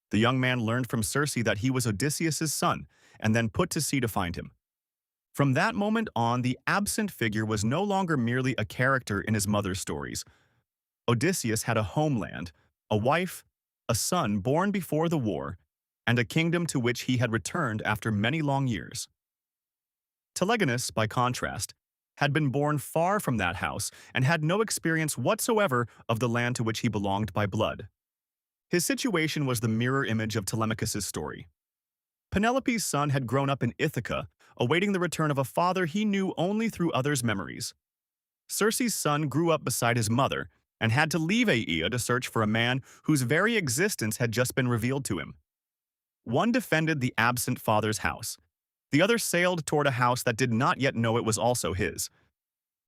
Speaker 1: The young man learned from Circe that he was Odysseus's son and then put to sea to find him. From that moment on, the absent figure was no longer merely a character in his mother's stories. Odysseus had a homeland, a wife, a son born before the war, and a kingdom to which he had returned after many long years. Telegonus, by contrast, had been born far from that house and had no experience whatsoever of the land to which he belonged by blood. His situation was the mirror image of Telemachus's story. Penelope's son had grown up in Ithaca, awaiting the return of a father he knew only through others' memories. Circe's son grew up beside his mother and had to leave Aiaia to search for a man whose very existence had just been revealed to him. One defended the absent father's house. The other sailed toward a house that did not yet know it was also his.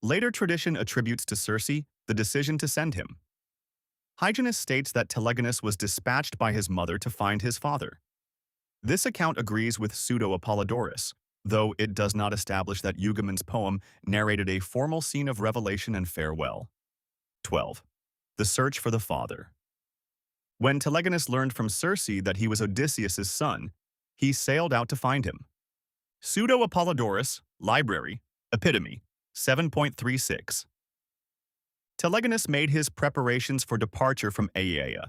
Speaker 1: Later tradition attributes to Circe the decision to send him. Hyginus states that Telegonus was dispatched by his mother to find his father. This account agrees with Pseudo-Apollodorus, though it does not establish that Eugammon's poem narrated a formal scene of revelation and farewell. 12. The search for the father. When Telegonus learned from Circe that he was Odysseus's son, he sailed out to find him. Pseudo-Apollodorus, Library, Epitome, 7.36. Telegonus made his preparations for departure from Aiaia.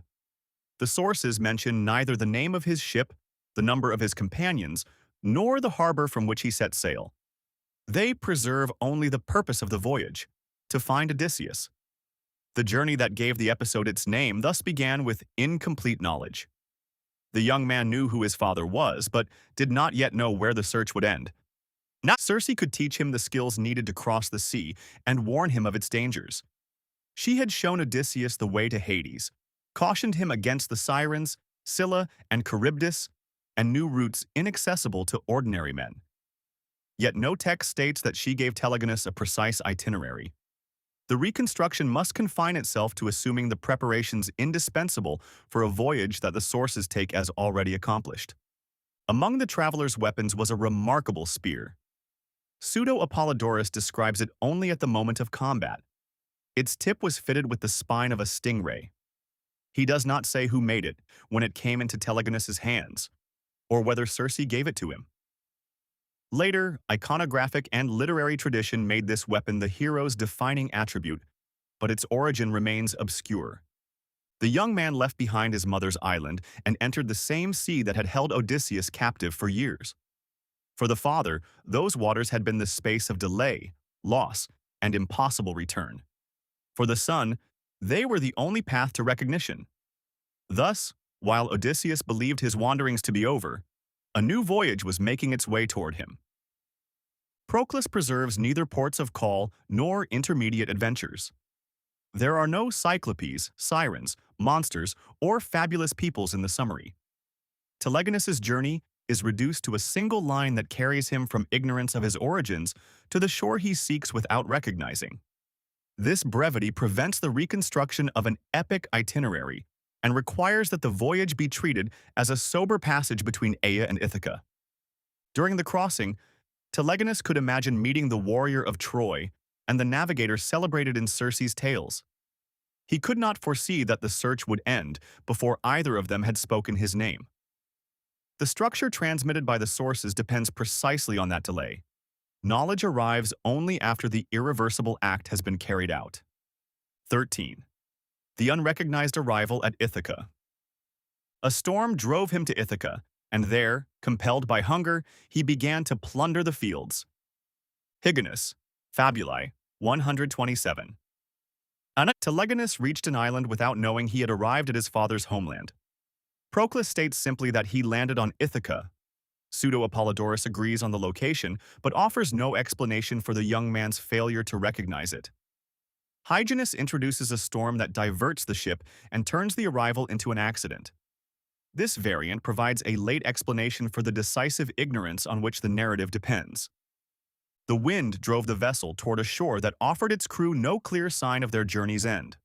Speaker 1: The sources mention neither the name of his ship, the number of his companions, nor the harbor from which he set sail. They preserve only the purpose of the voyage, to find Odysseus. The journey that gave the episode its name thus began with incomplete knowledge. The young man knew who his father was, but did not yet know where the search would end. Now Circe could teach him the skills needed to cross the sea and warn him of its dangers. She had shown Odysseus the way to Hades, cautioned him against the Sirens, Scylla, and Charybdis, and knew routes inaccessible to ordinary men. Yet no text states that she gave Telegonus a precise itinerary. The reconstruction must confine itself to assuming the preparations indispensable for a voyage that the sources take as already accomplished. Among the traveler's weapons was a remarkable spear. Pseudo-Apollodorus describes it only at the moment of combat. Its tip was fitted with the spine of a stingray. He does not say who made it when it came into Telegonus's hands, or whether Circe gave it to him. Later, iconographic and literary tradition made this weapon the hero's defining attribute, but its origin remains obscure. The young man left behind his mother's island and entered the same sea that had held Odysseus captive for years. For the father, those waters had been the space of delay, loss, and impossible return. For the son, they were the only path to recognition. Thus, while Odysseus believed his wanderings to be over, a new voyage was making its way toward him. Proclus preserves neither ports of call nor intermediate adventures. There are no cyclopes, sirens, monsters, or fabulous peoples in the summary. Telegonus's journey is reduced to a single line that carries him from ignorance of his origins to the shore he seeks without recognizing. This brevity prevents the reconstruction of an epic itinerary and requires that the voyage be treated as a sober passage between Aea and Ithaca. During the crossing, Telegonus could imagine meeting the warrior of Troy and the navigator celebrated in Circe's tales. He could not foresee that the search would end before either of them had spoken his name. The structure transmitted by the sources depends precisely on that delay. Knowledge arrives only after the irreversible act has been carried out. 13. The unrecognized arrival at Ithaca. A storm drove him to Ithaca, and there, compelled by hunger, he began to plunder the fields. Hyginus, Fabulae, 127. Telegonus reached an island without knowing he had arrived at his father's homeland. Proclus states simply that he landed on Ithaca. Pseudo-Apollodorus agrees on the location, but offers no explanation for the young man's failure to recognize it. Hyginus introduces a storm that diverts the ship and turns the arrival into an accident. This variant provides a late explanation for the decisive ignorance on which the narrative depends. The wind drove the vessel toward a shore that offered its crew no clear sign of their journey's end.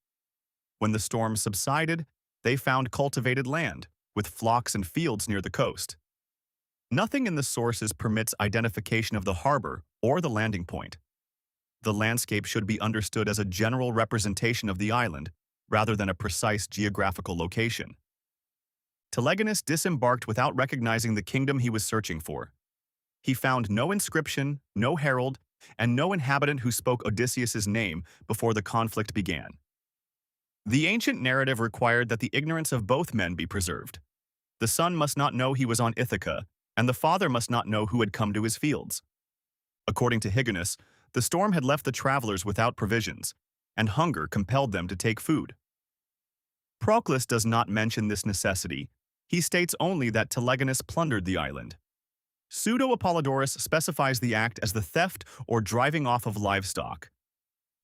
Speaker 1: When the storm subsided, they found cultivated land, with flocks and fields near the coast. Nothing in the sources permits identification of the harbor or the landing point. The landscape should be understood as a general representation of the island, rather than a precise geographical location. Telegonus disembarked without recognizing the kingdom he was searching for. He found no inscription, no herald, and no inhabitant who spoke Odysseus's name before the conflict began. The ancient narrative required that the ignorance of both men be preserved. The son must not know he was on Ithaca, and the father must not know who had come to his fields. According to Hyginus, the storm had left the travelers without provisions, and hunger compelled them to take food. Proclus does not mention this necessity. He states only that Telegonus plundered the island. Pseudo-Apollodorus specifies the act as the theft or driving off of livestock.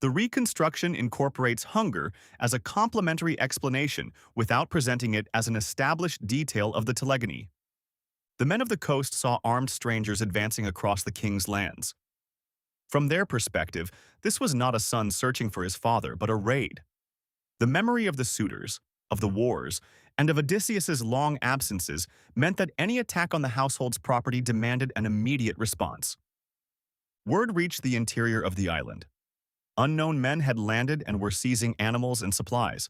Speaker 1: The reconstruction incorporates hunger as a complementary explanation without presenting it as an established detail of the Telegony. The men of the coast saw armed strangers advancing across the king's lands. From their perspective, this was not a son searching for his father, but a raid. The memory of the suitors, of the wars, and of Odysseus's long absences meant that any attack on the household's property demanded an immediate response. Word reached the interior of the island. Unknown men had landed and were seizing animals and supplies.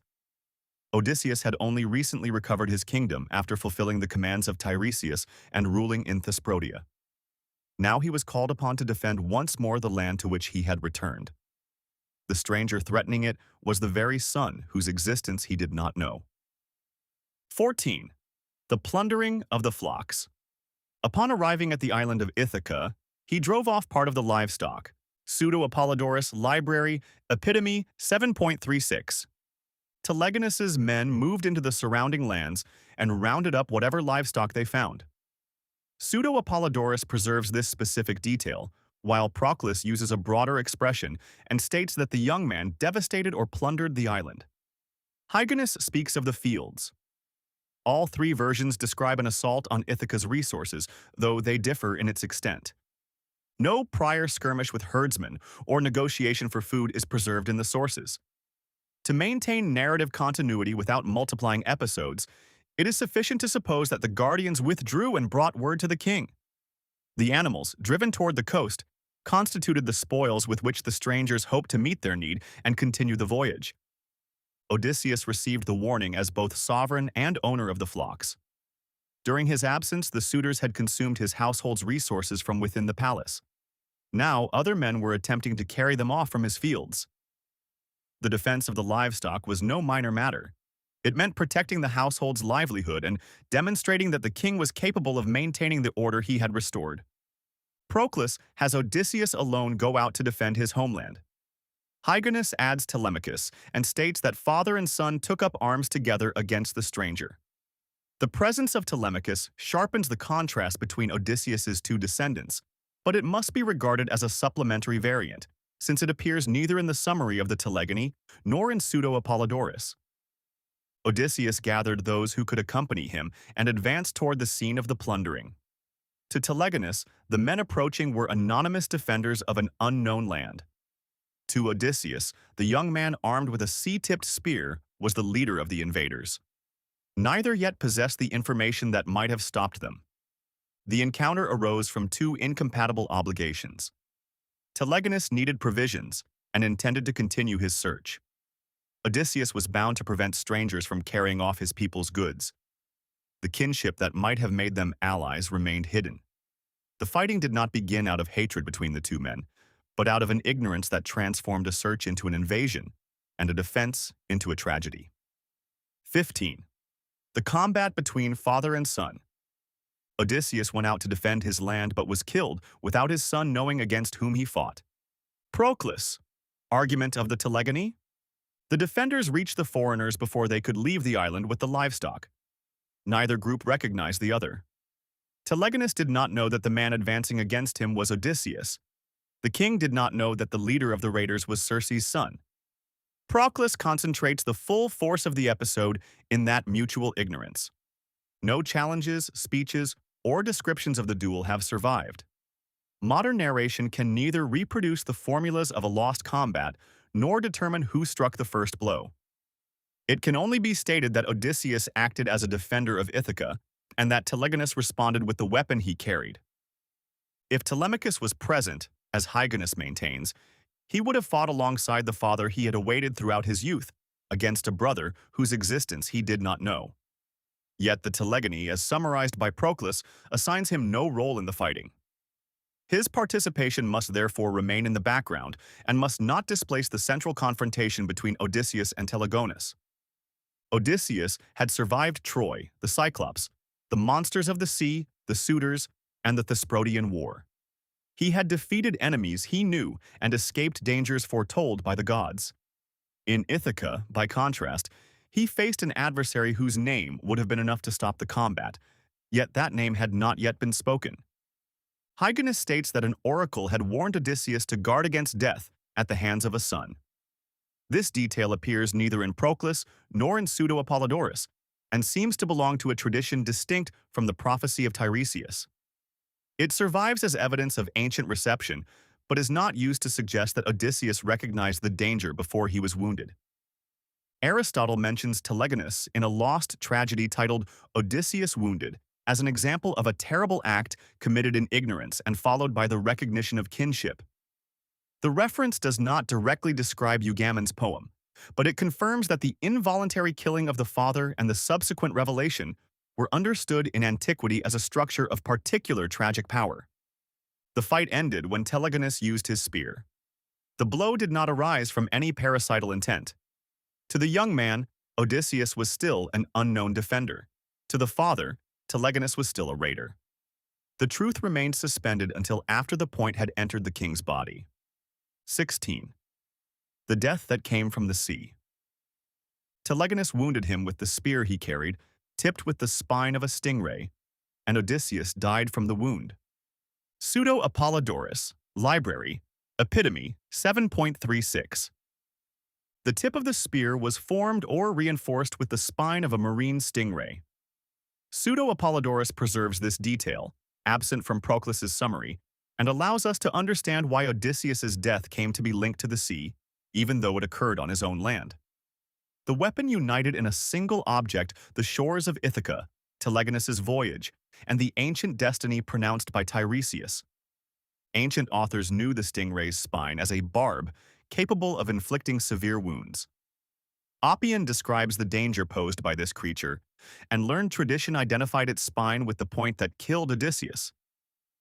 Speaker 1: Odysseus had only recently recovered his kingdom after fulfilling the commands of Tiresias and ruling in Thesprotia. Now he was called upon to defend once more the land to which he had returned. The stranger threatening it was the very son whose existence he did not know. 14. The plundering of the flocks. Upon arriving at the island of Ithaca, he drove off part of the livestock. Pseudo-Apollodorus Library, Epitome 7.36. Telegonus's men moved into the surrounding lands and rounded up whatever livestock they found. Pseudo-Apollodorus preserves this specific detail, while Proclus uses a broader expression and states that the young man devastated or plundered the island. Hyginus speaks of the fields. All three versions describe an assault on Ithaca's resources, though they differ in its extent. No prior skirmish with herdsmen or negotiation for food is preserved in the sources. To maintain narrative continuity without multiplying episodes, it is sufficient to suppose that the guardians withdrew and brought word to the king. The animals, driven toward the coast, constituted the spoils with which the strangers hoped to meet their need and continue the voyage. Odysseus received the warning as both sovereign and owner of the flocks. During his absence, the suitors had consumed his household's resources from within the palace. Now, other men were attempting to carry them off from his fields. The defense of the livestock was no minor matter. It meant protecting the household's livelihood and demonstrating that the king was capable of maintaining the order he had restored. Proclus has Odysseus alone go out to defend his homeland. Hyginus adds Telemachus and states that father and son took up arms together against the stranger. The presence of Telemachus sharpens the contrast between Odysseus's two descendants, but it must be regarded as a supplementary variant, since it appears neither in the summary of the Telegony nor in Pseudo-Apollodorus. Odysseus gathered those who could accompany him and advanced toward the scene of the plundering. To Telegonus, the men approaching were anonymous defenders of an unknown land. To Odysseus, the young man armed with a sea-tipped spear was the leader of the invaders. Neither yet possessed the information that might have stopped them. The encounter arose from two incompatible obligations. Telegonus needed provisions and intended to continue his search. Odysseus was bound to prevent strangers from carrying off his people's goods. The kinship that might have made them allies remained hidden. The fighting did not begin out of hatred between the two men, but out of an ignorance that transformed a search into an invasion and a defense into a tragedy. 15. The combat between father and son. Odysseus went out to defend his land but was killed without his son knowing against whom he fought. Proclus. Argument of the Telegony. The defenders reached the foreigners before they could leave the island with the livestock. Neither group recognized the other. Telegonus did not know that the man advancing against him was Odysseus. The king did not know that the leader of the raiders was Circe's son. Proclus concentrates the full force of the episode in that mutual ignorance. No challenges, speeches, or descriptions of the duel have survived. Modern narration can neither reproduce the formulas of a lost combat nor determine who struck the first blow. It can only be stated that Odysseus acted as a defender of Ithaca and that Telegonus responded with the weapon he carried. If Telemachus was present, as Hyginus maintains, he would have fought alongside the father he had awaited throughout his youth, against a brother whose existence he did not know. Yet the Telegony, as summarized by Proclus, assigns him no role in the fighting. His participation must therefore remain in the background and must not displace the central confrontation between Odysseus and Telegonus. Odysseus had survived Troy, the Cyclops, the monsters of the sea, the suitors, and the Thesprotian War. He had defeated enemies he knew and escaped dangers foretold by the gods. In Ithaca, by contrast, he faced an adversary whose name would have been enough to stop the combat, yet that name had not yet been spoken. Hyginus states that an oracle had warned Odysseus to guard against death at the hands of a son. This detail appears neither in Proclus nor in Pseudo-Apollodorus, and seems to belong to a tradition distinct from the prophecy of Tiresias. It survives as evidence of ancient reception, but is not used to suggest that Odysseus recognized the danger before he was wounded. Aristotle mentions Telegonus in a lost tragedy titled Odysseus Wounded as an example of a terrible act committed in ignorance and followed by the recognition of kinship. The reference does not directly describe Eugammon's poem, but it confirms that the involuntary killing of the father and the subsequent revelation were understood in antiquity as a structure of particular tragic power. The fight ended when Telegonus used his spear. The blow did not arise from any parricidal intent. To the young man, Odysseus was still an unknown defender. To the father, Telegonus was still a raider. The truth remained suspended until after the point had entered the king's body. 16. The death that came from the sea. Telegonus wounded him with the spear he carried, tipped with the spine of a stingray, and Odysseus died from the wound. Pseudo-Apollodorus, Library, Epitome 7.36. The tip of the spear was formed or reinforced with the spine of a marine stingray. Pseudo-Apollodorus preserves this detail, absent from Proclus's summary, and allows us to understand why Odysseus's death came to be linked to the sea, even though it occurred on his own land. The weapon united in a single object the shores of Ithaca, Telegonus's voyage, and the ancient destiny pronounced by Tiresias. Ancient authors knew the stingray's spine as a barb capable of inflicting severe wounds. Appian describes the danger posed by this creature, and learned tradition identified its spine with the point that killed Odysseus.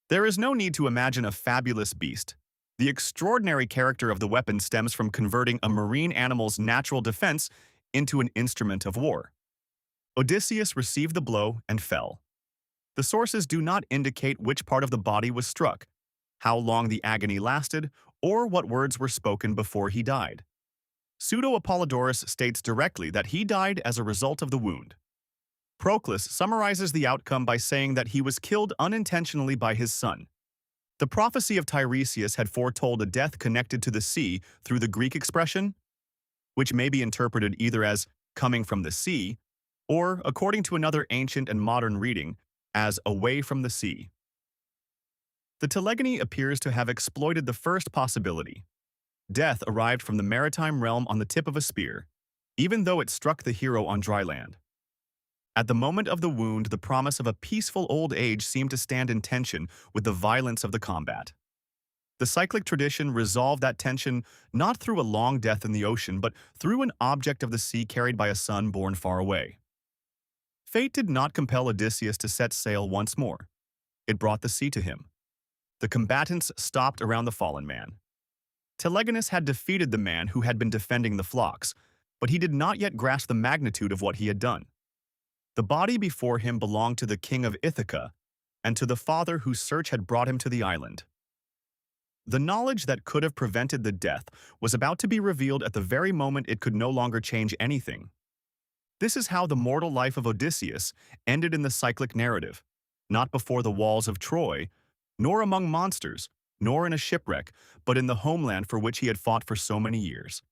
Speaker 1: There is no need to imagine a fabulous beast. The extraordinary character of the weapon stems from converting a marine animal's natural defense into an instrument of war. Odysseus received the blow and fell. The sources do not indicate which part of the body was struck, how long the agony lasted, or what words were spoken before he died. Pseudo-Apollodorus states directly that he died as a result of the wound. Proclus summarizes the outcome by saying that he was killed unintentionally by his son. The prophecy of Tiresias had foretold a death connected to the sea through the Greek expression, which may be interpreted either as coming from the sea, or, according to another ancient and modern reading, as away from the sea. The Telegony appears to have exploited the first possibility. Death arrived from the maritime realm on the tip of a spear, even though it struck the hero on dry land. At the moment of the wound, the promise of a peaceful old age seemed to stand in tension with the violence of the combat. The cyclic tradition resolved that tension not through a long death in the ocean, but through an object of the sea carried by a son born far away. Fate did not compel Odysseus to set sail once more. It brought the sea to him. The combatants stopped around the fallen man. Telegonus had defeated the man who had been defending the flocks, but he did not yet grasp the magnitude of what he had done. The body before him belonged to the king of Ithaca and to the father whose search had brought him to the island. The knowledge that could have prevented the death was about to be revealed at the very moment it could no longer change anything. This is how the mortal life of Odysseus ended in the cyclic narrative, not before the walls of Troy, nor among monsters, nor in a shipwreck, but in the homeland for which he had fought for so many years.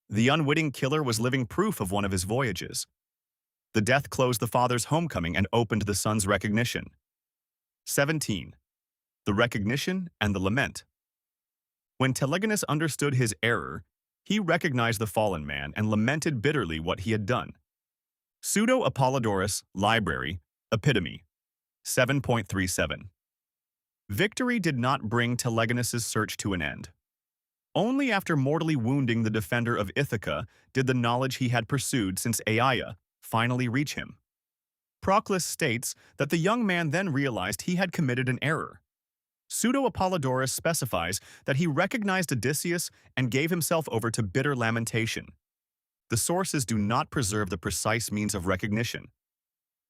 Speaker 1: The unwitting killer was living proof of one of his voyages. The death closed the father's homecoming and opened the son's recognition. 17. The recognition and the lament. When Telegonus understood his error, he recognized the fallen man and lamented bitterly what he had done. Pseudo-Apollodorus, Library, Epitome 7.37. Victory did not bring Telegonus's search to an end. Only after mortally wounding the defender of Ithaca did the knowledge he had pursued since Aeaea finally reach him. Proclus states that the young man then realized he had committed an error. Pseudo-Apollodorus specifies that he recognized Odysseus and gave himself over to bitter lamentation. The sources do not preserve the precise means of recognition.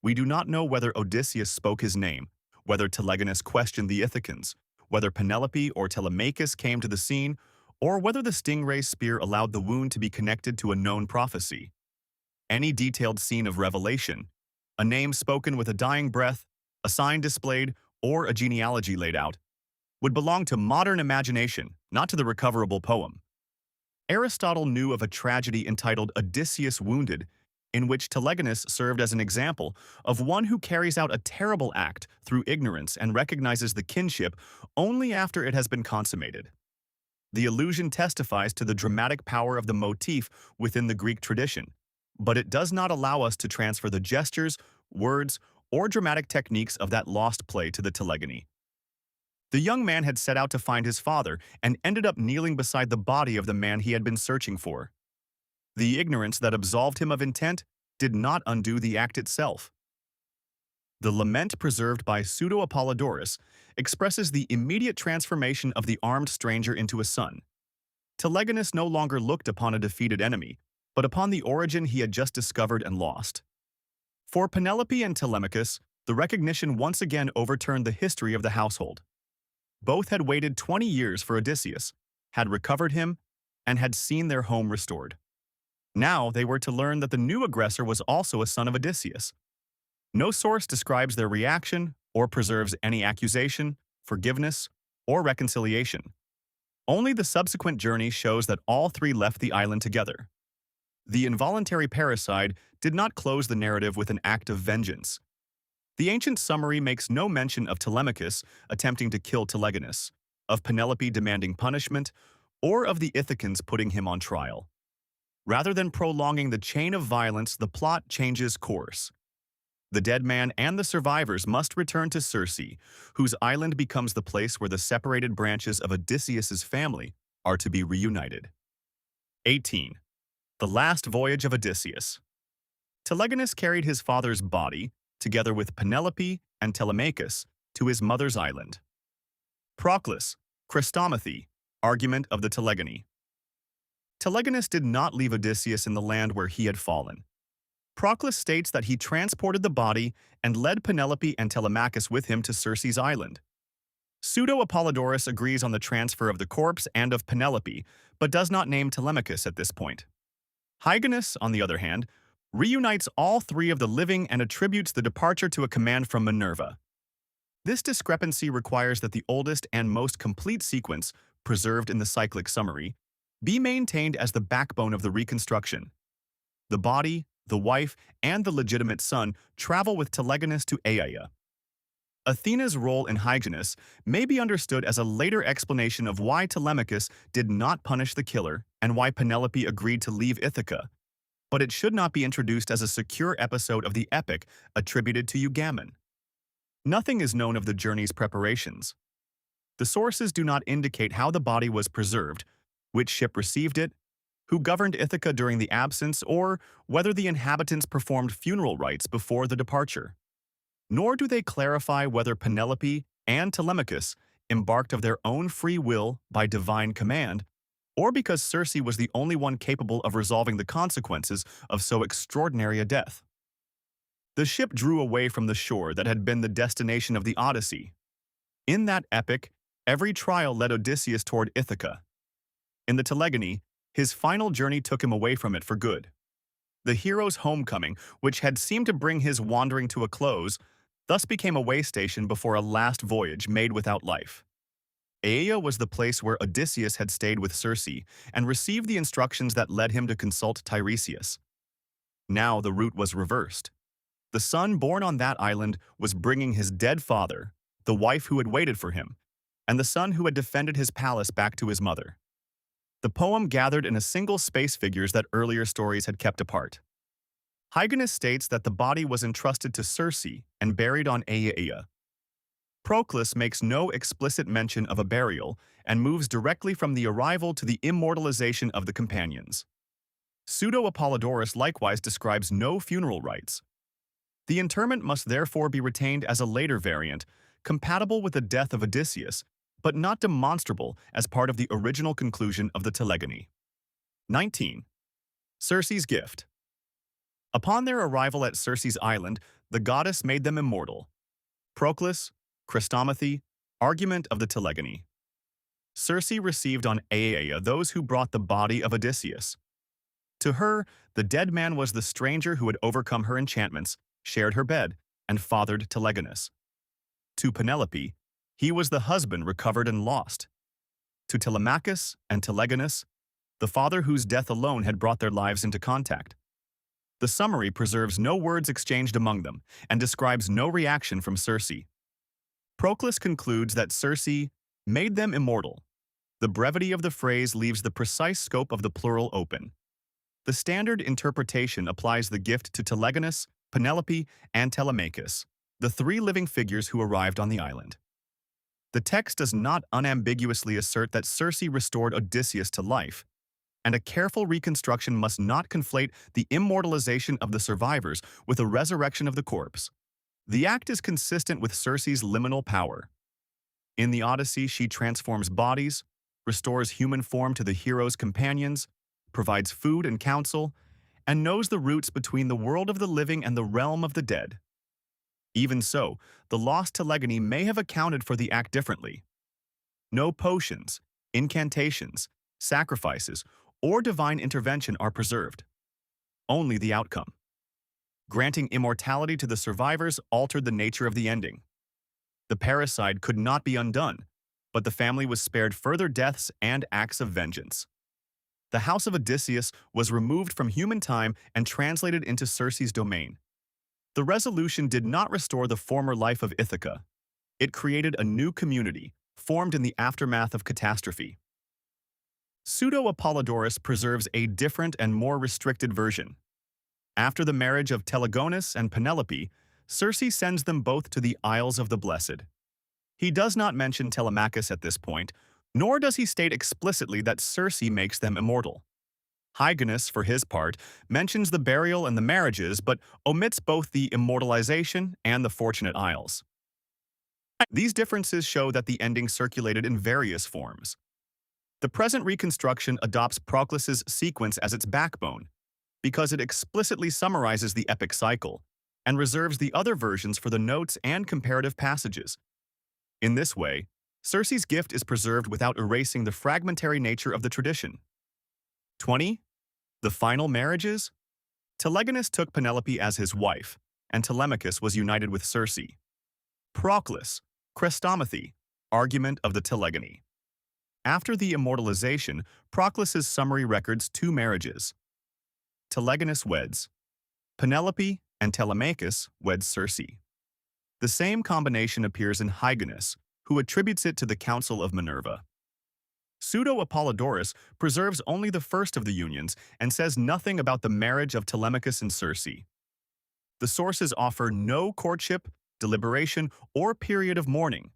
Speaker 1: We do not know whether Odysseus spoke his name, whether Telegonus questioned the Ithacans, whether Penelope or Telemachus came to the scene, or whether the stingray's spear allowed the wound to be connected to a known prophecy. Any detailed scene of revelation, a name spoken with a dying breath, a sign displayed, or a genealogy laid out, would belong to modern imagination, not to the recoverable poem. Aristotle knew of a tragedy entitled Odysseus Wounded, in which Telegonus served as an example of one who carries out a terrible act through ignorance and recognizes the kinship only after it has been consummated. The allusion testifies to the dramatic power of the motif within the Greek tradition, but it does not allow us to transfer the gestures, words, or dramatic techniques of that lost play to the Telegony. The young man had set out to find his father and ended up kneeling beside the body of the man he had been searching for. The ignorance that absolved him of intent did not undo the act itself. The lament preserved by Pseudo-Apollodorus expresses the immediate transformation of the armed stranger into a son. Telegonus no longer looked upon a defeated enemy, but upon the origin he had just discovered and lost. For Penelope and Telemachus, the recognition once again overturned the history of the household. Both had waited 20 years for Odysseus, had recovered him, and had seen their home restored. Now they were to learn that the new aggressor was also a son of Odysseus. No source describes their reaction or preserves any accusation, forgiveness, or reconciliation. Only the subsequent journey shows that all three left the island together. The involuntary parricide did not close the narrative with an act of vengeance. The ancient summary makes no mention of Telemachus attempting to kill Telegonus, of Penelope demanding punishment, or of the Ithacans putting him on trial. Rather than prolonging the chain of violence, the plot changes course. The dead man and the survivors must return to Circe, whose island becomes the place where the separated branches of Odysseus's family are to be reunited. 18. The Last Voyage of Odysseus. Telegonus carried his father's body, together with Penelope and Telemachus, to his mother's island. Proclus, Chrestomathy, Argument of the Telegony. Telegonus did not leave Odysseus in the land where he had fallen. Proclus states that he transported the body and led Penelope and Telemachus with him to Circe's island. Pseudo-Apollodorus agrees on the transfer of the corpse and of Penelope, but does not name Telemachus at this point. Hyginus, on the other hand, reunites all three of the living and attributes the departure to a command from Minerva. This discrepancy requires that the oldest and most complete sequence, preserved in the cyclic summary, be maintained as the backbone of the reconstruction. The body, the wife, and the legitimate son travel with Telegonus to Aeaea. Athena's role in Hyginus may be understood as a later explanation of why Telemachus did not punish the killer and why Penelope agreed to leave Ithaca, but it should not be introduced as a secure episode of the epic attributed to Eugammon. Nothing is known of the journey's preparations. The sources do not indicate how the body was preserved, which ship received it, who governed Ithaca during the absence, or whether the inhabitants performed funeral rites before the departure. Nor do they clarify whether Penelope and Telemachus embarked of their own free will by divine command, or because Circe was the only one capable of resolving the consequences of so extraordinary a death. The ship drew away from the shore that had been the destination of the Odyssey. In that epic, every trial led Odysseus toward Ithaca. In the Telegony, his final journey took him away from it for good. The hero's homecoming, which had seemed to bring his wandering to a close, thus became a way station before a last voyage made without life. Aeaea was the place where Odysseus had stayed with Circe and received the instructions that led him to consult Tiresias. Now the route was reversed. The son born on that island was bringing his dead father, the wife who had waited for him, and the son who had defended his palace back to his mother. The poem gathered in a single space figures that earlier stories had kept apart. Hyginus states that the body was entrusted to Circe and buried on Aeaea. Proclus makes no explicit mention of a burial and moves directly from the arrival to the immortalization of the companions. Pseudo-Apollodorus likewise describes no funeral rites. The interment must therefore be retained as a later variant, compatible with the death of Odysseus, but not demonstrable as part of the original conclusion of the Telegony. 19. Circe's gift. Upon their arrival at Circe's island, the goddess made them immortal. Proclus, Chrestomathy, Argument of the Telegony. Circe received on Aeaea those who brought the body of Odysseus. To her, the dead man was the stranger who had overcome her enchantments, shared her bed, and fathered Telegonus. To Penelope, he was the husband recovered and lost. To Telemachus and Telegonus, the father whose death alone had brought their lives into contact. The summary preserves no words exchanged among them and describes no reaction from Circe. Proclus concludes that Circe made them immortal. The brevity of the phrase leaves the precise scope of the plural open. The standard interpretation applies the gift to Telegonus, Penelope, and Telemachus, the three living figures who arrived on the island. The text does not unambiguously assert that Circe restored Odysseus to life, and a careful reconstruction must not conflate the immortalization of the survivors with a resurrection of the corpse. The act is consistent with Circe's liminal power. In the Odyssey, she transforms bodies, restores human form to the hero's companions, provides food and counsel, and knows the routes between the world of the living and the realm of the dead. Even so, the lost Telegony may have accounted for the act differently. No potions, incantations, sacrifices, or divine intervention are preserved. Only the outcome. Granting immortality to the survivors altered the nature of the ending. The parricide could not be undone, but the family was spared further deaths and acts of vengeance. The house of Odysseus was removed from human time and translated into Circe's domain. The resolution did not restore the former life of Ithaca. It created a new community, formed in the aftermath of catastrophe. Pseudo-Apollodorus preserves a different and more restricted version. After the marriage of Telegonus and Penelope, Circe sends them both to the Isles of the Blessed. He does not mention Telemachus at this point, nor does he state explicitly that Circe makes them immortal. Hyginus, for his part, mentions the burial and the marriages, but omits both the immortalization and the Fortunate Isles. These differences show that the ending circulated in various forms. The present reconstruction adopts Proclus's sequence as its backbone, because it explicitly summarizes the epic cycle, and reserves the other versions for the notes and comparative passages. In this way, Circe's gift is preserved without erasing the fragmentary nature of the tradition. 20. The final marriages? Telegonus took Penelope as his wife, and Telemachus was united with Circe. Proclus, Chrestomathy, argument of the Telegony. After the immortalization, Proclus's summary records 2 marriages. Telegonus weds Penelope, and Telemachus weds Circe. The same combination appears in Hyginus, who attributes it to the Council of Minerva. Pseudo-Apollodorus preserves only the first of the unions and says nothing about the marriage of Telemachus and Circe. The sources offer no courtship, deliberation, or period of mourning.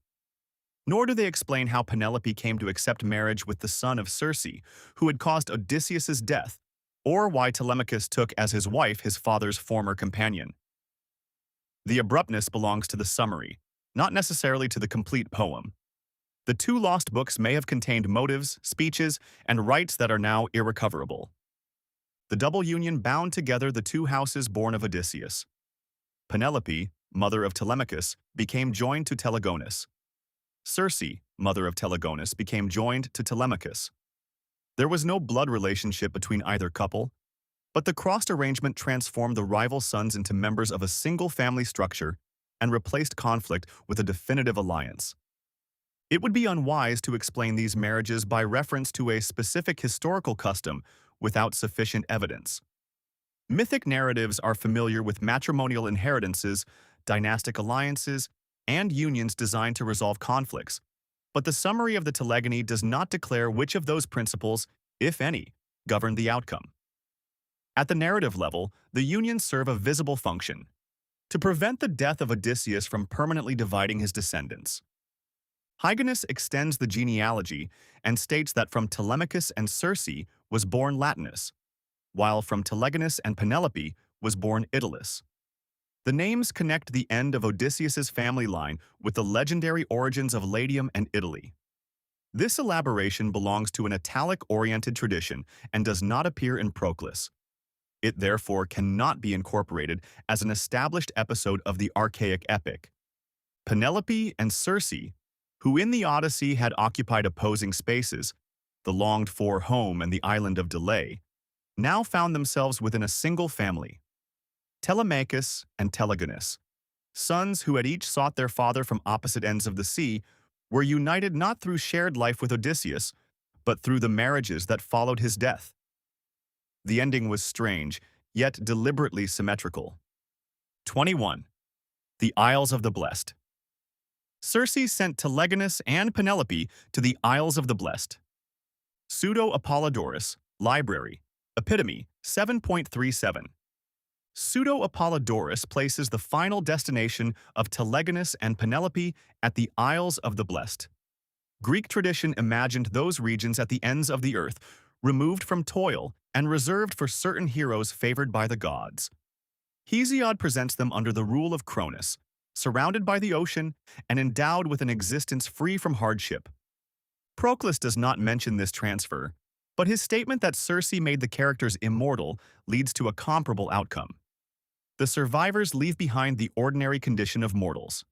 Speaker 1: Nor do they explain how Penelope came to accept marriage with the son of Circe, who had caused Odysseus's death, or why Telemachus took as his wife his father's former companion. The abruptness belongs to the summary, not necessarily to the complete poem. The 2 lost books may have contained motives, speeches, and rites that are now irrecoverable. The double union bound together the 2 houses born of Odysseus. Penelope, mother of Telemachus, became joined to Telegonus. Circe, mother of Telegonus, became joined to Telemachus. There was no blood relationship between either couple, but the crossed arrangement transformed the rival sons into members of a single family structure and replaced conflict with a definitive alliance. It would be unwise to explain these marriages by reference to a specific historical custom without sufficient evidence. Mythic narratives are familiar with matrimonial inheritances, dynastic alliances, and unions designed to resolve conflicts, but the summary of the Telegony does not declare which of those principles, if any, govern the outcome. At the narrative level, the unions serve a visible function: to prevent the death of Odysseus from permanently dividing his descendants. Hyginus extends the genealogy and states that from Telemachus and Circe was born Latinus, while from Telegonus and Penelope was born Italus. The names connect the end of Odysseus's family line with the legendary origins of Latium and Italy. This elaboration belongs to an Italic-oriented tradition and does not appear in Proclus. It therefore cannot be incorporated as an established episode of the archaic epic. Penelope and Circe, who in the Odyssey had occupied opposing spaces, the longed-for home and the island of delay, now found themselves within a single family. Telemachus and Telegonus, sons who had each sought their father from opposite ends of the sea, were united not through shared life with Odysseus, but through the marriages that followed his death. The ending was strange, yet deliberately symmetrical. 21. The Isles of the Blessed. Circe sent Telegonus and Penelope to the Isles of the Blessed. Pseudo-Apollodorus, Library, Epitome 7.37. Pseudo-Apollodorus places the final destination of Telegonus and Penelope at the Isles of the Blessed. Greek tradition imagined those regions at the ends of the earth, removed from toil and reserved for certain heroes favored by the gods. Hesiod presents them under the rule of Cronus, surrounded by the ocean, and endowed with an existence free from hardship. Proclus does not mention this transfer, but his statement that Circe made the characters immortal leads to a comparable outcome. The survivors leave behind the ordinary condition of mortals.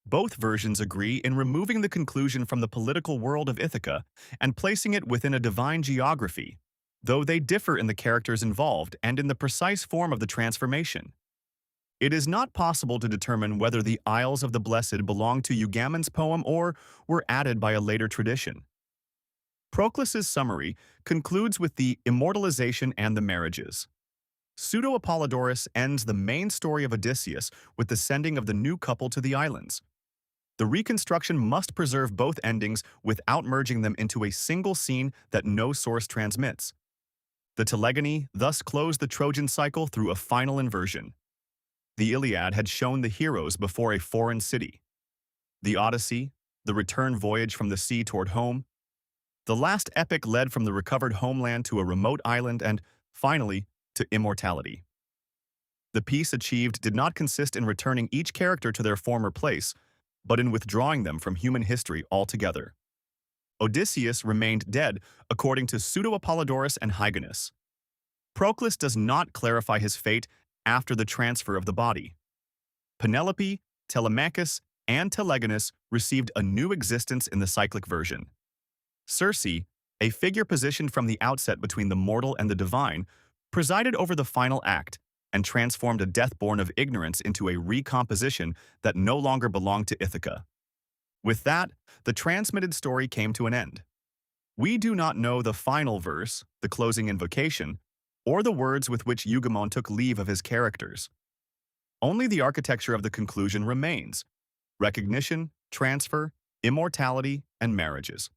Speaker 1: Both versions agree in removing the conclusion from the political world of Ithaca and placing it within a divine geography, though they differ in the characters involved and in the precise form of the transformation. It is not possible to determine whether the Isles of the Blessed belong to Eugammon's poem or were added by a later tradition. Proclus's summary concludes with the immortalization and the marriages. Pseudo-Apollodorus ends the main story of Odysseus with the sending of the new couple to the islands. The reconstruction must preserve both endings without merging them into a single scene that no source transmits. The Telegony thus closed the Trojan Cycle through a final inversion. The Iliad had shown the heroes before a foreign city. The Odyssey, the return voyage from the sea toward home. The last epic led from the recovered homeland to a remote island and, finally, to immortality. The peace achieved did not consist in returning each character to their former place, but in withdrawing them from human history altogether. Odysseus remained dead, according to Pseudo-Apollodorus and Hyginus. Proclus does not clarify his fate after the transfer of the body. Penelope, Telemachus, and Telegonus received a new existence in the cyclic version. Circe, a figure positioned from the outset between the mortal and the divine, presided over the final act and transformed a death born of ignorance into a recomposition that no longer belonged to Ithaca. With that, the transmitted story came to an end. We do not know the final verse, the closing invocation, or the words with which Eugammon took leave of his characters. Only the architecture of the conclusion remains: recognition, transfer, immortality, and marriages.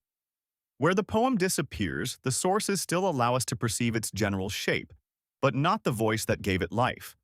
Speaker 1: Where the poem disappears, the sources still allow us to perceive its general shape, but not the voice that gave it life.